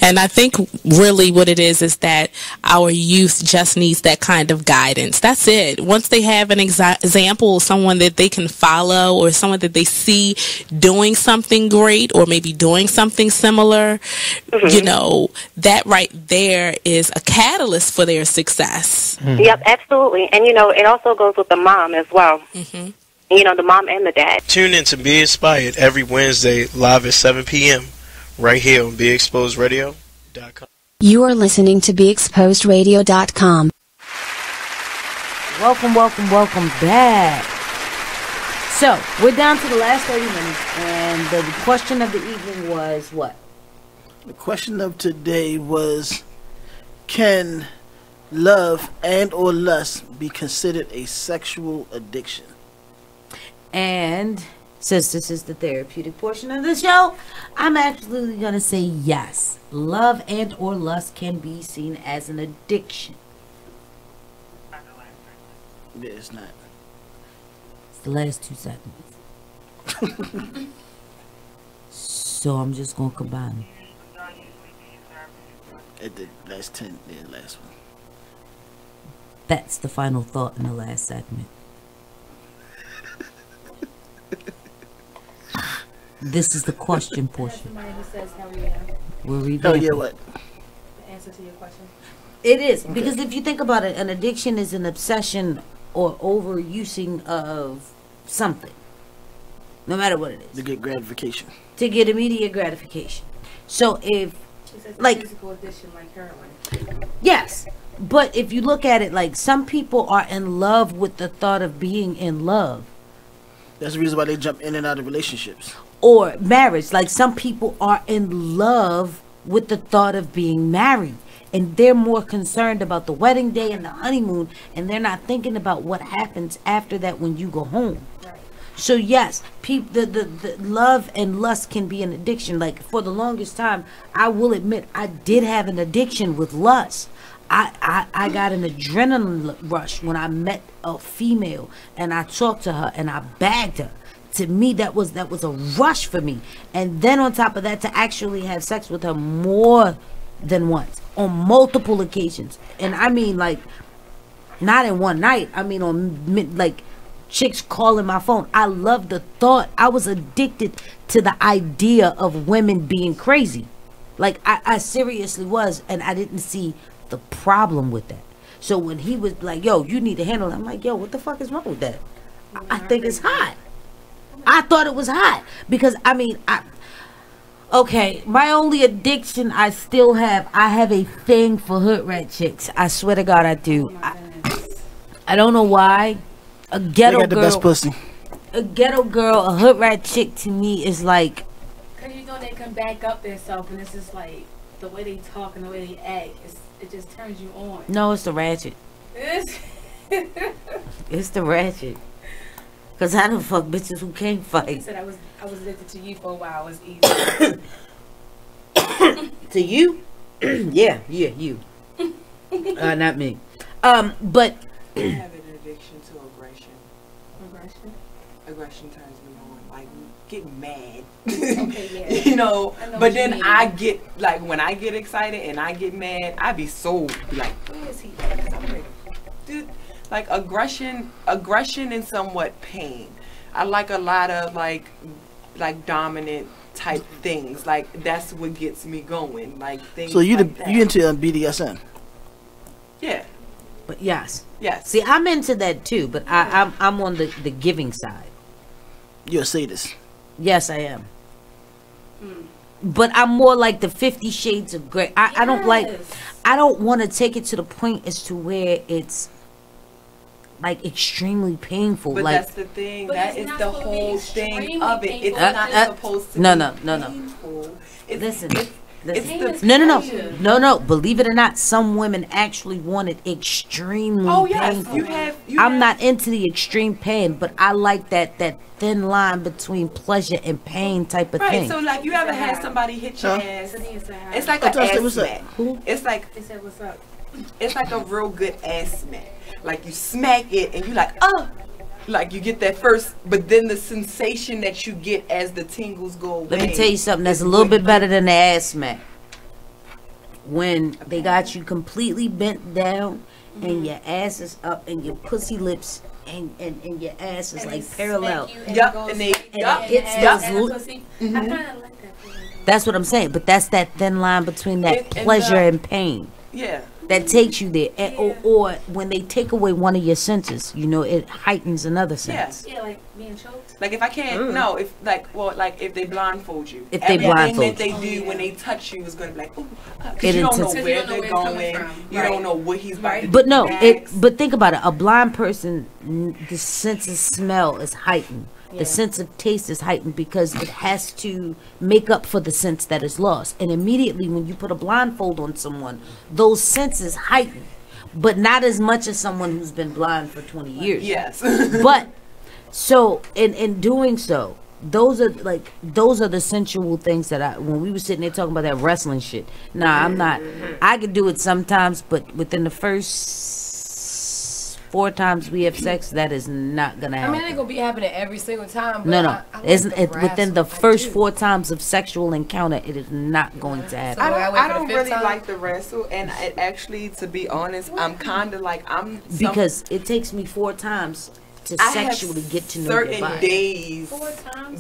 And I think really what it is that our youth just needs that kind of guidance. That's it. Once they have an example, someone that they can follow, or someone that they see doing something great, or maybe doing something similar, that right there is a catalyst for their success. Yep, absolutely. And, it also goes with the mom as well. The mom and the dad. Tune in to Be Inspired every Wednesday live at 7 p.m. right here on BeExposedRadio.com. You are listening to BeExposedRadio.com. Welcome back. So, we're down to the last 30 minutes, and the question of the evening was what? The question of today was, can love and or lust be considered a sexual addiction? And since this is the therapeutic portion of the show, I'm absolutely going to say yes. Love and or lust can be seen as an addiction. Yeah, it's not. It's the last 2 seconds. So I'm just going to combine it. At the last 10, the last one. That's the final thought in the last segment. This is the question portion. Somebody who says hell yeah. We're revamping. Hell yeah, what? The answer to your question. It is. Because if you think about it, an addiction is an obsession or overusing of something. No matter what it is. To get gratification. To get immediate gratification. So if, like, physical addiction like heroin. Yes. But if you look at it, like, some people are in love with the thought of being in love. That's the reason why they jump in and out of relationships. Or marriage. Like, some people are in love with the thought of being married. And they're more concerned about the wedding day and the honeymoon. And they're not thinking about what happens after that when you go home. Right. So, yes, the love and lust can be an addiction. Like, for the longest time, I will admit, I did have an addiction with lust. I got an adrenaline rush when I met a female and I talked to her and I bagged her. To me, that was a rush for me. And then on top of that, to actually have sex with her more than once on multiple occasions, and I mean like not in one night. I mean on like chicks calling my phone. I love the thought. I was addicted to the idea of women being crazy. Like I seriously was, and I didn't see the problem with that. So when he was like, yo, you need to handle it, I'm like, yo, what the fuck is wrong with that? I think it's hot. I thought it was hot because I mean, okay, my only addiction I still have, I have a thing for hood rat chicks. I swear to God I do. I don't know why. A ghetto they got the girl, best pussy. a ghetto girl, a hood rat chick to me is like, cause you know they can back up themselves, and it's just like the way they talk and the way they act. It just turns you on. no, it's the ratchet. It's the ratchet. Cause I don't fuck bitches who can't He fight. said I was addicted to you for a while. It was easy. To you? Yeah, you. Not me. But I have an addiction to aggression. Aggression turns me on. Like, get mad. Okay, yeah. You know, I know but what then you mean. I get, like, when I get excited and I get mad, I be so, like, where is he? Dude, like, aggression and somewhat pain. I like a lot of, like dominant type things. Like, that's what gets me going. Like, things So you like that. you into BDSM? Yeah. But yes. Yes. See, I'm into that too, but I'm on the giving side. You're a sadist. Yes, I am. But I'm more like the 50 Shades of Grey. I don't like. I don't want to take it to the point as to where it's like extremely painful. But like that's the thing. But That it's is not the supposed to be whole thing extremely of it. It's painful. not supposed to no, be no. painful. Listen. It's the No. Believe it or not, some women actually want it extremely painful. I'm not into the extreme pain, but I like that thin line between pleasure and pain type of Right, thing. so like you ever had somebody hit your ass? It's like What's an up? ass What's up? smack. It's like what's up? It's like a real good ass smack. Like you smack it and you like, oh, like you get that first, but then the sensation that you get as the tingles go away. Let me tell you something that's a little bit better than the ass smack. When they got you completely bent down and your ass is up and your pussy lips and your ass is like parallel. Yup, and they hits those That's what I'm saying. But that's that thin line between that pleasure and pain. Yeah. That takes you there. Or when they take away one of your senses, you know, it heightens another sense. Yeah, like being choked. Like if I can't, if they blindfold you, If they blindfold that they do when they touch you is gonna be like, ooh, because It you don't know intensifies. where they're going, you don't know what he's about to do. But no, next. but think about it. A blind person, the sense of smell is heightened. Yeah. The sense of taste is heightened because it has to make up for the sense that is lost. And immediately when you put a blindfold on someone, those senses heighten. But not as much as someone who's been blind for 20 years. Yes. But so in doing so, those are the sensual things that when we were sitting there talking about that wrestling shit. Nah, I'm not. I could do it sometimes, but within the first 4 times we have sex, that is not gonna I happen. mean, it ain't gonna be happening every single time. But No. I like Isn't the it within the wrestle. first 4 times of sexual encounter? It is not going to happen. I don't really like the wrestle, and it actually, to be honest, I'm kind of like Because it takes me 4 times to I sexually have get to know your certain body. days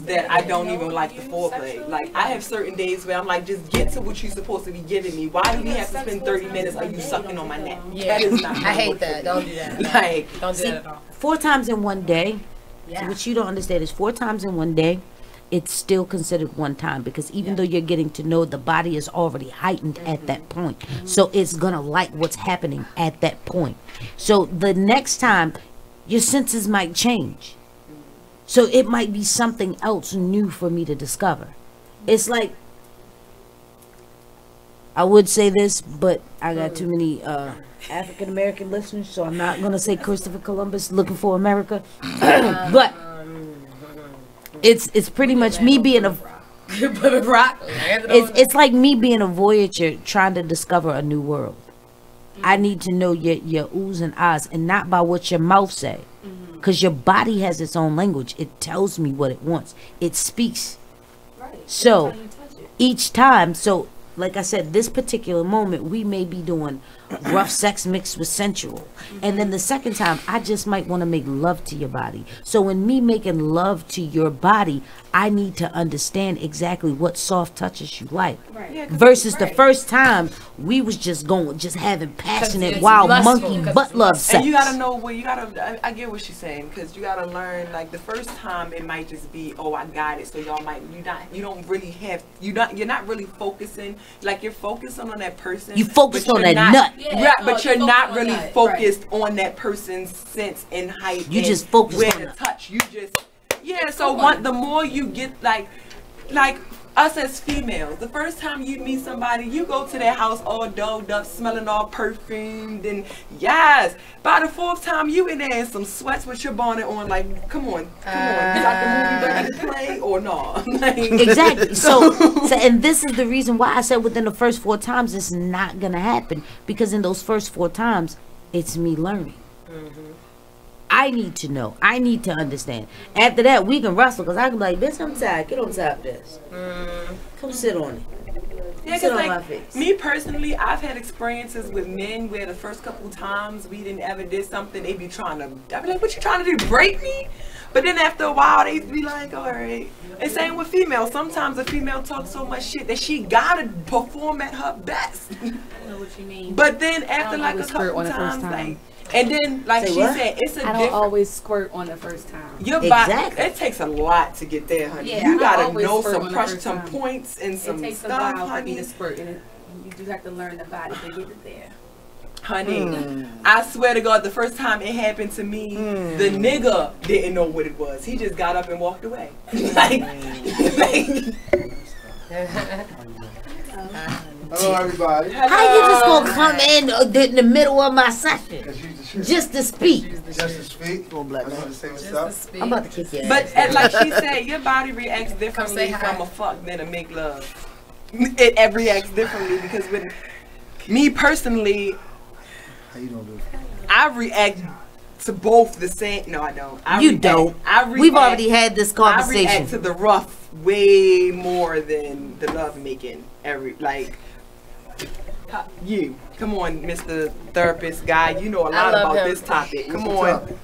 that I don't even like the foreplay. Like I have certain days where I'm like, just get to what you're supposed to be giving me. Why do we have to spend 30 minutes of you sucking on my neck? Yeah. That is not. I hate that. Don't do that. Like, don't do that at all. 4 times in one day. Yeah. So what you don't understand is 4 times in one day, it's still considered one time because even though you're getting to know, the body is already heightened at that point. So it's gonna like what's happening at that point. So the next time, your senses might change. So it might be something else new for me to discover. It's like, I would say this, but I got too many African American listeners, so I'm not gonna say Christopher Columbus looking for America. But it's pretty much me being a it's like me being a voyager trying to discover a new world. I need to know your oohs and ahs, and not by what your mouth say, because your body has its own language. It tells me what it wants. It speaks. So each time, so like I said, this particular moment, we may be doing rough sex mixed with sensual. And then the second time, I just might want to make love to your body. So in me making love to your body, I need to understand exactly what soft touches you like. Right. Yeah, Versus the first time, we was just having passionate, wild monkey butt love sex. And you gotta know where you gotta. I get what she's saying, because you gotta learn. Like the first time, it might just be, oh, I got it. So y'all might you're not really focusing. Like you're focusing on that person. You focused on that nut. Yeah, but you're not really focused on that person's sense and height. You and just focus where on to it. touch. You just So the more you get like us as females, the first time you meet somebody, you go to their house all dolled up, smelling all perfumed, and yes. By the fourth time, you in there in some sweats with your bonnet on, like, come on, you got the movie ready to play or no? Exactly. So, and this is the reason why I said within the first 4 times it's not gonna happen, because in those first 4 times, it's me learning. I need to know. I need to understand. After that, we can wrestle, because I can be like, bitch, I'm tired. Get on top of this. Come sit on it. Yeah, sit because on my like face. me personally, I've had experiences with men where the first couple times we didn't ever did something, they be trying to, I'd be like, what you trying to do, break me? But then after a while, they be like, all right. And same with females. Sometimes a female talks so much shit that she gotta perform at her best. I know what you mean. But then after like a couple times, like, and then, like she said, it's a I don't different. always squirt on the first time. Your body, it takes a lot to get there, honey. Yeah, you I gotta always know squirt some on the pressure, first some time. points, and some It takes stuff, a while for honey. me to squirt, and you do have to learn the body to get it there. Honey, I swear to God, the first time it happened to me, the nigga didn't know what it was. He just got up and walked away. Hello, everybody. How you just gonna come in the middle of my session just to speak? Just to speak. Go black man. Say what's up. I'm about to kick your But ass. like she said, your body reacts differently from a fuck than a make love. It reacts differently because with me personally, how you doing, dude? I react to both the same. No, I don't. Don't. We've already had this I conversation. react to the rough way more than the love making. You come on, Mr. Therapist guy. You know a lot love about him. this topic. Come on.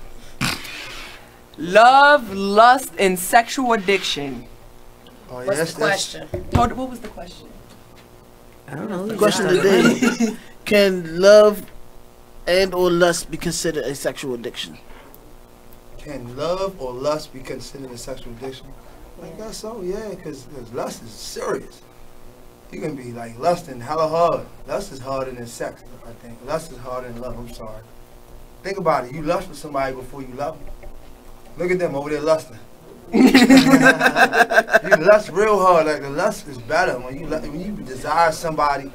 Love, lust, and sexual addiction. Oh, What's the question? What was the question? I don't know. The question today: can love and or lust be considered a sexual addiction? Can love or lust be considered a sexual addiction? I guess so, yeah, because lust is serious. You can be like lusting hella hard. Lust is harder than sex, I think. Lust is harder than love, I'm sorry. Think about it. You lust for somebody before you love them. Look at them over there lusting. You lust real hard. Like the lust is better. When you desire somebody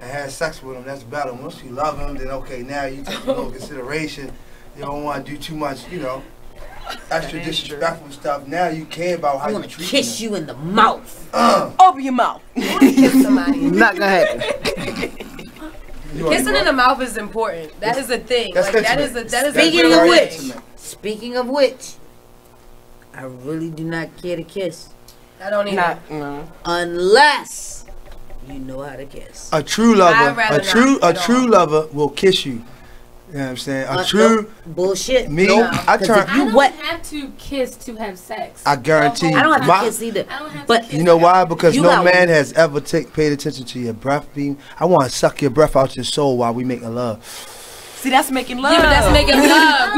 and have sex with them, that's better. Once you love them, then okay, now you take a little consideration. You don't want to do too much, extra disrespectful stuff. Now you care about how you treat them. Kiss you in the mouth. Open your mouth. Kiss somebody. Not gonna happen. Kissing in the mouth is important. That is a thing. That's like that is a Speaking real of thing. which, speaking of which, I really do not care to kiss. I don't either. Unless you know how to kiss. A true lover, I'd rather a true lover will kiss you. You know what I'm saying? A true bullshit. me. No. I turn. I don't have to kiss to have sex. I guarantee you. I don't have to kiss either. I don't have But to kiss. You know why? Because You no got man has ever paid attention to your breath being. I want to suck your breath out your soul while we making love. See, that's making love. Yeah, but that's making love.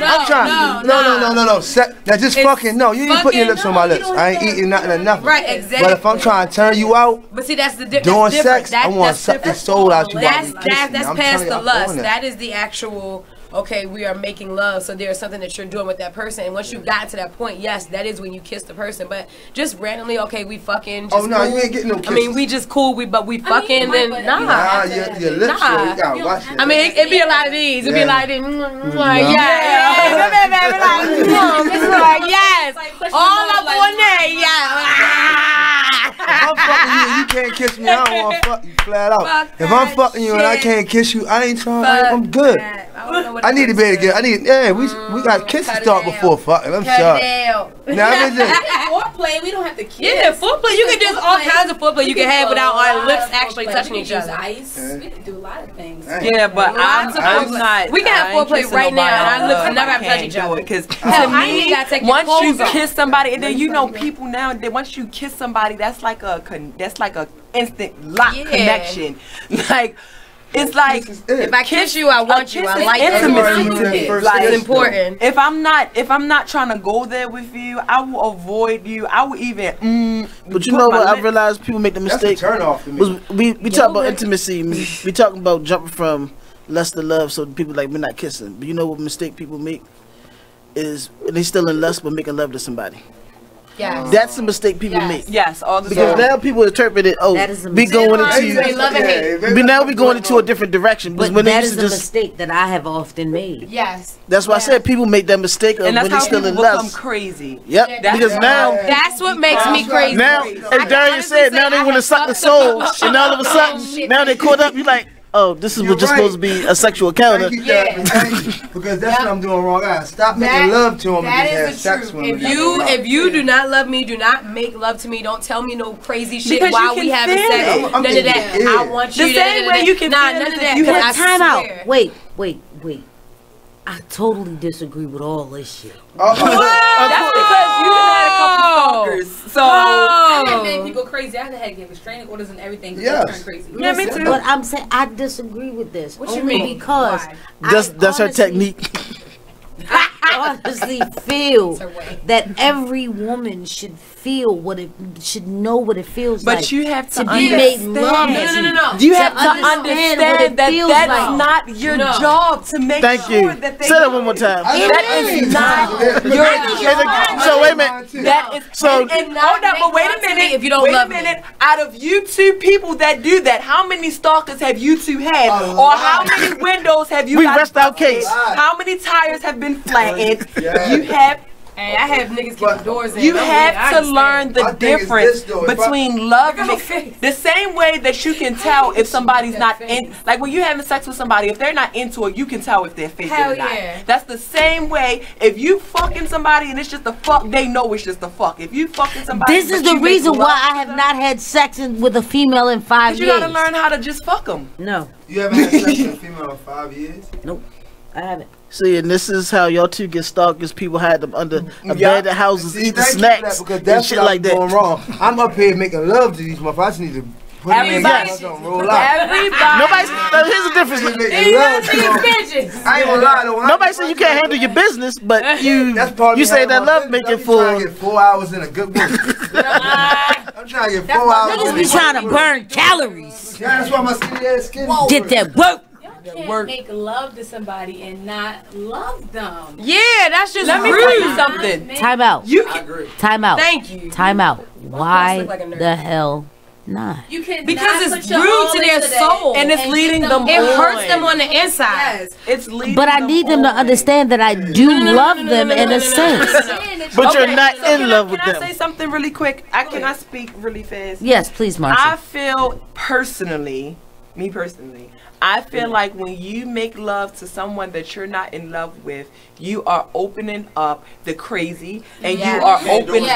I'm trying. No. Now just fucking no. You ain't putting your lips on my lips. I ain't eating nothing or nothing. Right, exactly. But if I'm trying to turn you out, But see, that's the difference. doing sex, I want to suck your soul out you while we kissing. That's I'm past telling you, the I'm lust. doing That is the actual. Okay, we are making love, so there's something that you're doing with that person, and once you got to that point, yes, that is when you kiss the person. But just randomly, okay, we fucking. Just Oh no, cool. you ain't getting no kisses. I mean, we just cool. But we fucking. Then nah. Nah, your lips, Nah. you gotta watch it. I mean, it'd be a lot of these. It'd be a lot of these. Yeah. Yes. All up on there. Yeah. If I'm fucking you and you can't kiss me, I don't want to fuck you flat out. If I'm fucking you and I can't kiss you, I ain't trying. I'm good. I need to be able to get. We got kisses start before fucking. I'm sorry. Now foreplay. We don't have to kiss. Yeah, foreplay. You can just all kinds of foreplay you can have without our lips actually touching each other. Ice. We can do a lot of things. Yeah, but I'm not. We can have foreplay right now, and our lips never have to touch each other. Because to me, once you kiss somebody, and then you know people now. Once you kiss somebody, that's like a instant lock connection. Like. It's like if I kiss you, I want you. I like intimacy. Like, it's important. If I'm not trying to go there with you, I will avoid you. I will even. But you know what? I realized people make the mistake. That's a turn off to me. We talk about intimacy. We talking about jumping from lust to love. So people like we're not kissing. But you know what mistake people make is they still in lust but making love to somebody. Yes. That's a mistake people make. Yes, all the because time. now people interpret it. Oh, we going into now we going into a different direction. But when that they is a mistake that I have often made. Yes. That's why I said people make that mistake of And that's when they're how still people in become lust. crazy. Yep. Because now that's what makes me crazy. Now, as Darius said, now they want to suck the soul, and all of a sudden, now they caught up. You like. Oh, this is what's supposed to be a sexual encounter. Because that's what I'm doing wrong. I gotta stop making love to him and just have sex with him. If you do not love me, do not make love to me. Don't tell me no crazy shit Because while you we can having feel sex. it. None of that. I want you. The same way you can none feel of it that. if you I Time out. swear. Wait. I totally disagree with all this shit. That's because you done had a couple stalkers. So I have made people crazy. I had to get restraining orders and everything because they turn crazy. Yeah, me too. But I'm saying I disagree with this. What you only mean? Because That's her technique. I honestly feel that every woman should feel should know what it feels like. But you have to be made understand. love. No. You have to understand that that's not your job to make sure that they. Say that one more time. That is not your job. So wait a minute. That is so. And hold up, but wait a minute. If you don't wait love a minute. Out of you two people that do that, how many stalkers have you two had, or how many windows have you? We rest our case. How many tires have been flattened? You have. Hey, I have niggas keep doors in. You have to learn the difference between love. The same way that you can tell if somebody's not in, like when you're having sex with somebody, if they're not into it, you can tell if they're faking or not. That's the same way if you fucking somebody and it's just a fuck, they know it's just a fuck. If you fucking somebody, This is the reason why I have not had sex with a female in 5 years. You gotta learn how to just fuck them. No. You haven't had sex with a female in 5 years? Nope. I haven't. See, and this is how y'all two get stalked, because people had them under abandoned houses, eating snacks because and that's shit what like that. going wrong. I'm up here making love to these motherfuckers. I just need to put Everybody, roll out. Nobody's. Here's the difference. I ain't gonna lie though. Nobody said you can't handle your business, but you say that love making for. I'm trying to get 4 hours in a good week. I'm trying to get 4 hours. Niggas be trying to burn calories. Yeah, that's why my skinny ass skin. Get that work. Can't make love to somebody and not love them. Yeah, that's just Let me rude. tell you something. Time out. Time out. Thank you. Time out. Why the hell not? You can because it's rude to their soul, and it's leading them. It hurts them on the inside. It's leading. But I need them to understand that I do love them in a sense. But you're not in love with them. Can I say something really quick? Can I speak really fast? Yes, please, Marsha. I feel personally, I feel like when you make love to someone that you're not in love with, you are opening up the crazy, and you are opening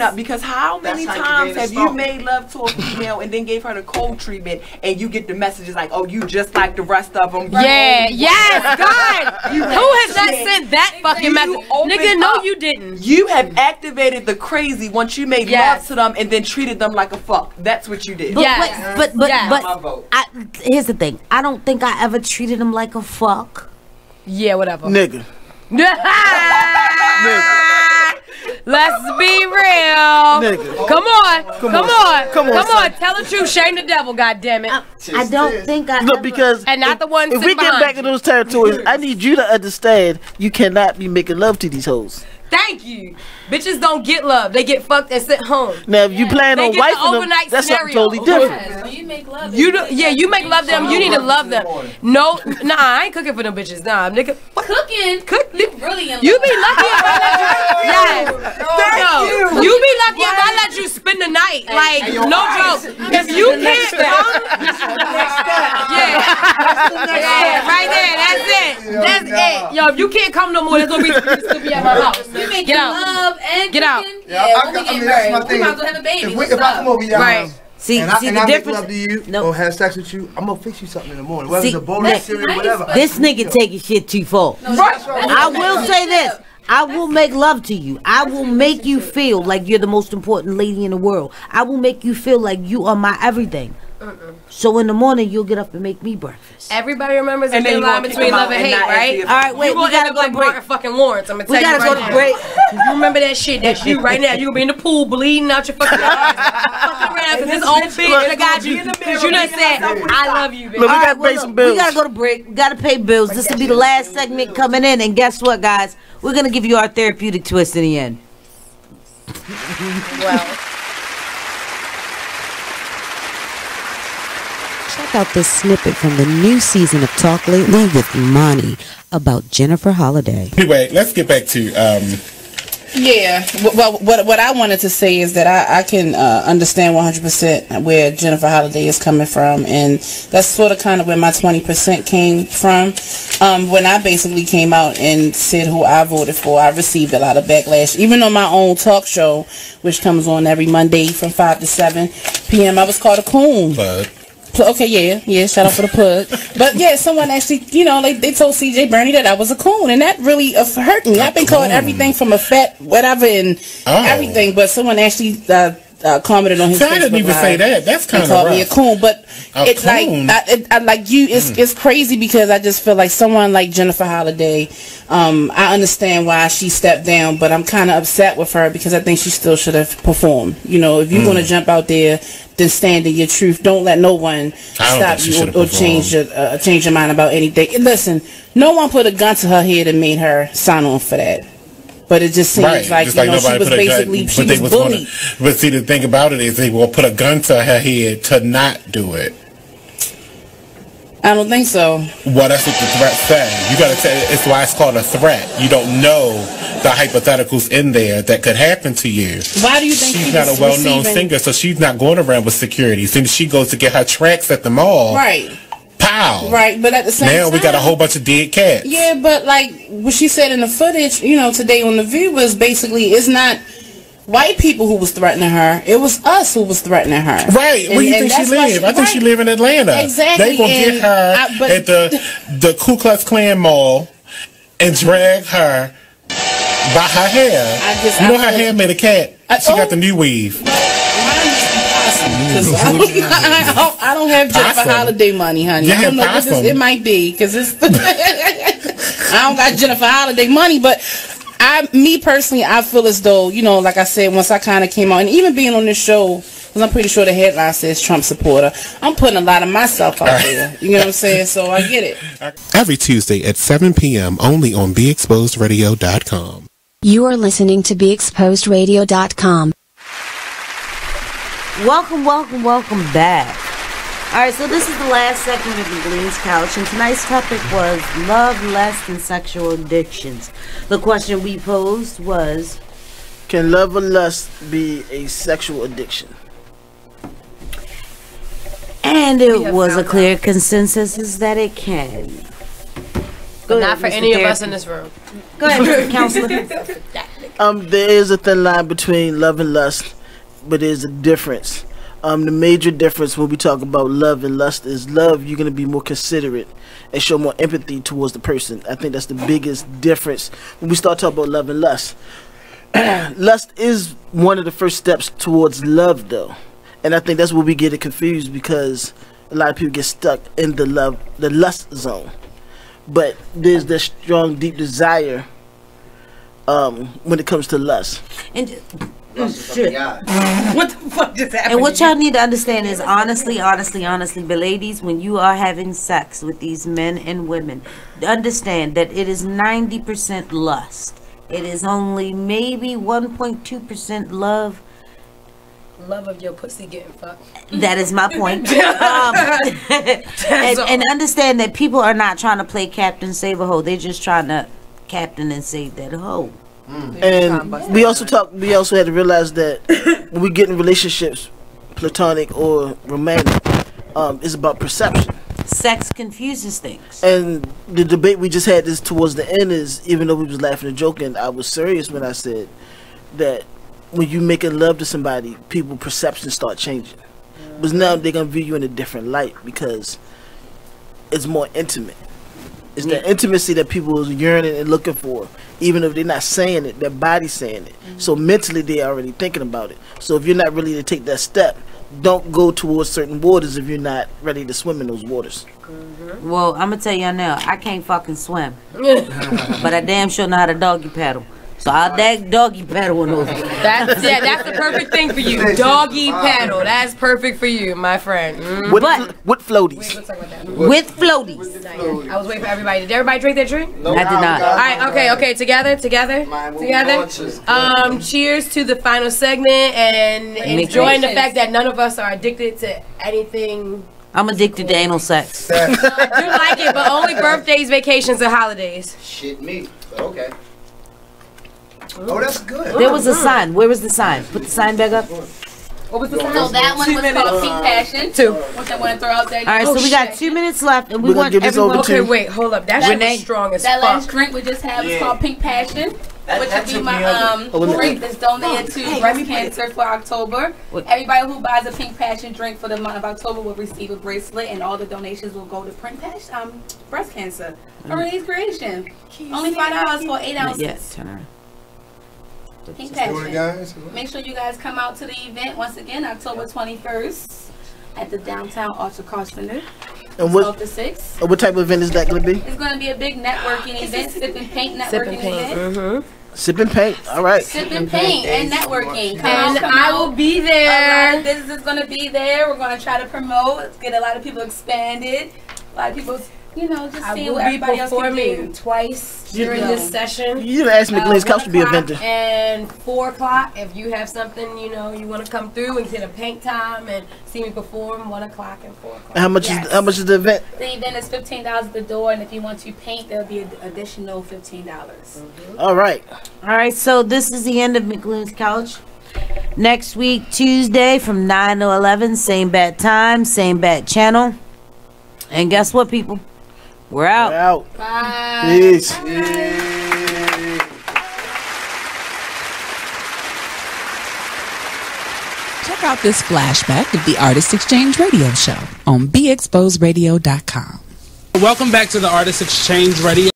up, because how many times have you made love to a female and then gave her the cold treatment, and you get the messages like, "Oh, you just like the rest of them." Yeah, yes, God. Who has not sent that fucking message? Nigga, no, you didn't. You have activated the crazy once you made love to them and then treated them like a fuck. That's what you did. But here's the thing. I don't think I ever treated him like a fuck. Yeah, whatever. Nigga. Let's be real. Nigga. Come on. Tell the truth. Shame the devil, goddammit. I don't think I Look, because and not the one if we get back in those territories, I need you to understand you cannot be making love to these hoes. Thank you. Bitches don't get love. They get fucked and sent home. Now, if you plan on wifing them, that's something totally different. You make love. You make love them. You need to love them. No, nah, I ain't cooking for them bitches. Nah, nigga. What? Cooking? You really in love. You be lucky if I let you. You be lucky if I let you spend the night. Like, no joke. If you can't come, right there. That's it. hey, yo, if you can't come no more, there's no reason for you to still be at my house. You making love and Get out. Yeah, when we get married, we might as well have a baby. If I come over your house, See, and the I make difference. love to you or have sex with you, I'm gonna fix you something in the morning. Whether it's a bowl of cereal, whatever. This nigga taking shit too far. I will say this. I will make love to you. I will make you feel like you're the most important lady in the world. I will make you feel like you are my everything. So in the morning, you'll get up and make me breakfast. Everybody remembers the thin line between love and hate, right? All right, wait, we gotta go to break. Fucking Lawrence, I'm gonna tell you gotta right go to now. break. You remember that shit? That's you right now. You gonna be in the pool bleeding out your fucking eyes, fucking around because this old bitch that got you. Because you done said, "I love you, bitch." All right, well, look, we gotta go to break. We gotta pay bills. This will be the last segment coming in, and guess what, guys? We're gonna give you our therapeutic twist in the end. Well. Check out this snippet from the new season of Talk Lately with Monty about Jennifer Holliday. Anyway, let's get back to Yeah, well, what I wanted to say is that I can understand 100% where Jennifer Holliday is coming from, and that's sort of kind of where my 20% came from. When I basically came out and said who I voted for, I received a lot of backlash. Even on my own talk show, which comes on every Monday from 5 to 7 p.m., I was called a coon. Okay, yeah, shout out for the plug. But yeah, someone actually, you know, they told CJ Bernie that I was a coon, and that really hurt me. I've been called everything from a fat whatever and everything, but someone actually commented on his Facebook. I didn't even say that. That's kind of called me a coon, but it's like I like you. It's crazy because I just feel like someone like Jennifer Holliday. I understand why she stepped down, but I'm kind of upset with her because I think she still should have performed. You know, if you're gonna jump out there, then stand in your truth. Don't let no one stop you or change your mind about anything. And listen, no one put a gun to her head and made her sign on for that. But it just seems like, you know, she was basically she was bullied. But see, the thing about it is they will put a gun to her head to not do it. I don't think so. Well, that's what the threat says. You gotta say it's why it's called a threat. You don't know the hypotheticals in there that could happen to you. Why do you think she's not a well-known singer? So she's not going around with security. Since she goes to get her tracks at the mall, right? Pow! Right, but at the same time, now we got a whole bunch of dead cats. Yeah, but like what she said in the footage, you know, today on The View was basically it's not white people who was threatening her. It was us who was threatening her. Right. Where do you think she live? I think she live in Atlanta. Exactly. They gonna get her at the Ku Klux Klan mall and drag her by her hair. You know her hair made a cat. She got the new weave. I don't have Jennifer Holliday money, honey. I don't know what this, it might be because it's. I don't got Jennifer Holliday money, but me personally, I feel as though, you know, like I said, once I kind of came out, and even being on this show, because I'm pretty sure the headline says Trump supporter, I'm putting a lot of myself out there. You know what I'm saying? So I get it. Every Tuesday at 7 p.m. only on BeExposedRadio.com. You are listening to BeExposedRadio.com. Welcome back. All right, so this is the last segment of McLean's Couch, and tonight's topic was love, lust, and sexual addictions. The question we posed was, can love or lust be a sexual addiction? And it was a clear consensus is that it can. But not for any of us in this room. Go ahead, Mr. Counselor. There is a thin line between love and lust, but there's a difference. The major difference when we talk about love and lust is love, you're going to be more considerate and show more empathy towards the person. I think that's the biggest difference when we start talking about love and lust. Lust is one of the first steps towards love, though. And I think that's where we get it confused because a lot of people get stuck in the lust zone. But there's this strong, deep desire when it comes to lust. And shit. What the fuck just happened? And what y'all need to understand is honestly, but ladies, when you are having sex with these men and women, understand that it is 90% lust. It is only maybe 1.2% love. Love of your pussy getting fucked. That is my point. And understand that people are not trying to play captain save a hoe. They're just trying to captain and save that hoe. And we also had to realize that when we get in relationships, platonic or romantic, it's about perception. Sex confuses things. And the debate we just had this towards the end is, even though we was laughing and joking, I was serious when I said that when you making love to somebody, people perceptions start changing. Because now they're gonna view you in a different light because it's more intimate. It's the intimacy that people is yearning and looking for, even if they're not saying it, their body's saying it. So mentally they're already thinking about it. So if you're not ready to take that step, don't go towards certain waters if you're not ready to swim in those waters. Well, I'm gonna tell y'all now, I can't fucking swim, but I damn sure know how to doggy paddle. So I'll doggy paddle on those. That's the perfect thing for you. Doggy paddle. That's perfect for you, my friend. With floaties. With floaties. Nice. I was waiting for everybody. Did everybody drink their drink? No, I did not. All right, okay. Together. Cheers to the final segment and enjoying the fact that none of us are addicted to anything. I'm addicted to anal sex. I do like it, but only birthdays, vacations, and holidays. Shit me. But okay. Oh, that's good. There was a sign. Where was the sign? Put the sign back up. What was the sign? So that one was called Pink Passion. 2. What I want to throw out there. All right, so we got 2 minutes left, and we want everyone. Okay, wait, hold up. That shit was strong as fuck. That last drink we just had was called Pink Passion, which would be my drink that's donated to breast cancer for October. Everybody who buys a Pink Passion drink for the month of October will receive a bracelet, and all the donations will go to breast cancer for Renee's creation. Only $5 for 8 ounces. Yes, turn around. Pink Passion. Make sure you guys come out to the event once again, October 21st at the downtown Archer Car Center. And 12 to 6. What type of event is that going to be? It's going to be a big networking event, sip and paint networking event. Sip and paint. All right. Sip and paint and networking. And I will be there. A lot of business is going to be there. We're going to try to promote, get a lot of people expanded. A lot of people, just seeing what everybody else can do. Twice during this session. You didn't ask McLean's Couch to be a vendor. And 4 o'clock, if you have something, you want to come through and get a paint time and see me perform, 1 o'clock and 4 o'clock. And how much is the event? The event is $15 at the door, and if you want to paint, there'll be an additional $15. All right. All right, so this is the end of McLean's Couch. Next week, Tuesday, from 9 to 11, same bad time, same bad channel. And guess what, people? We're out. We're out. Bye. Peace. Check out this flashback of the Artist Exchange Radio Show on BeExposedRadio.com. Welcome back to the Artist Exchange Radio.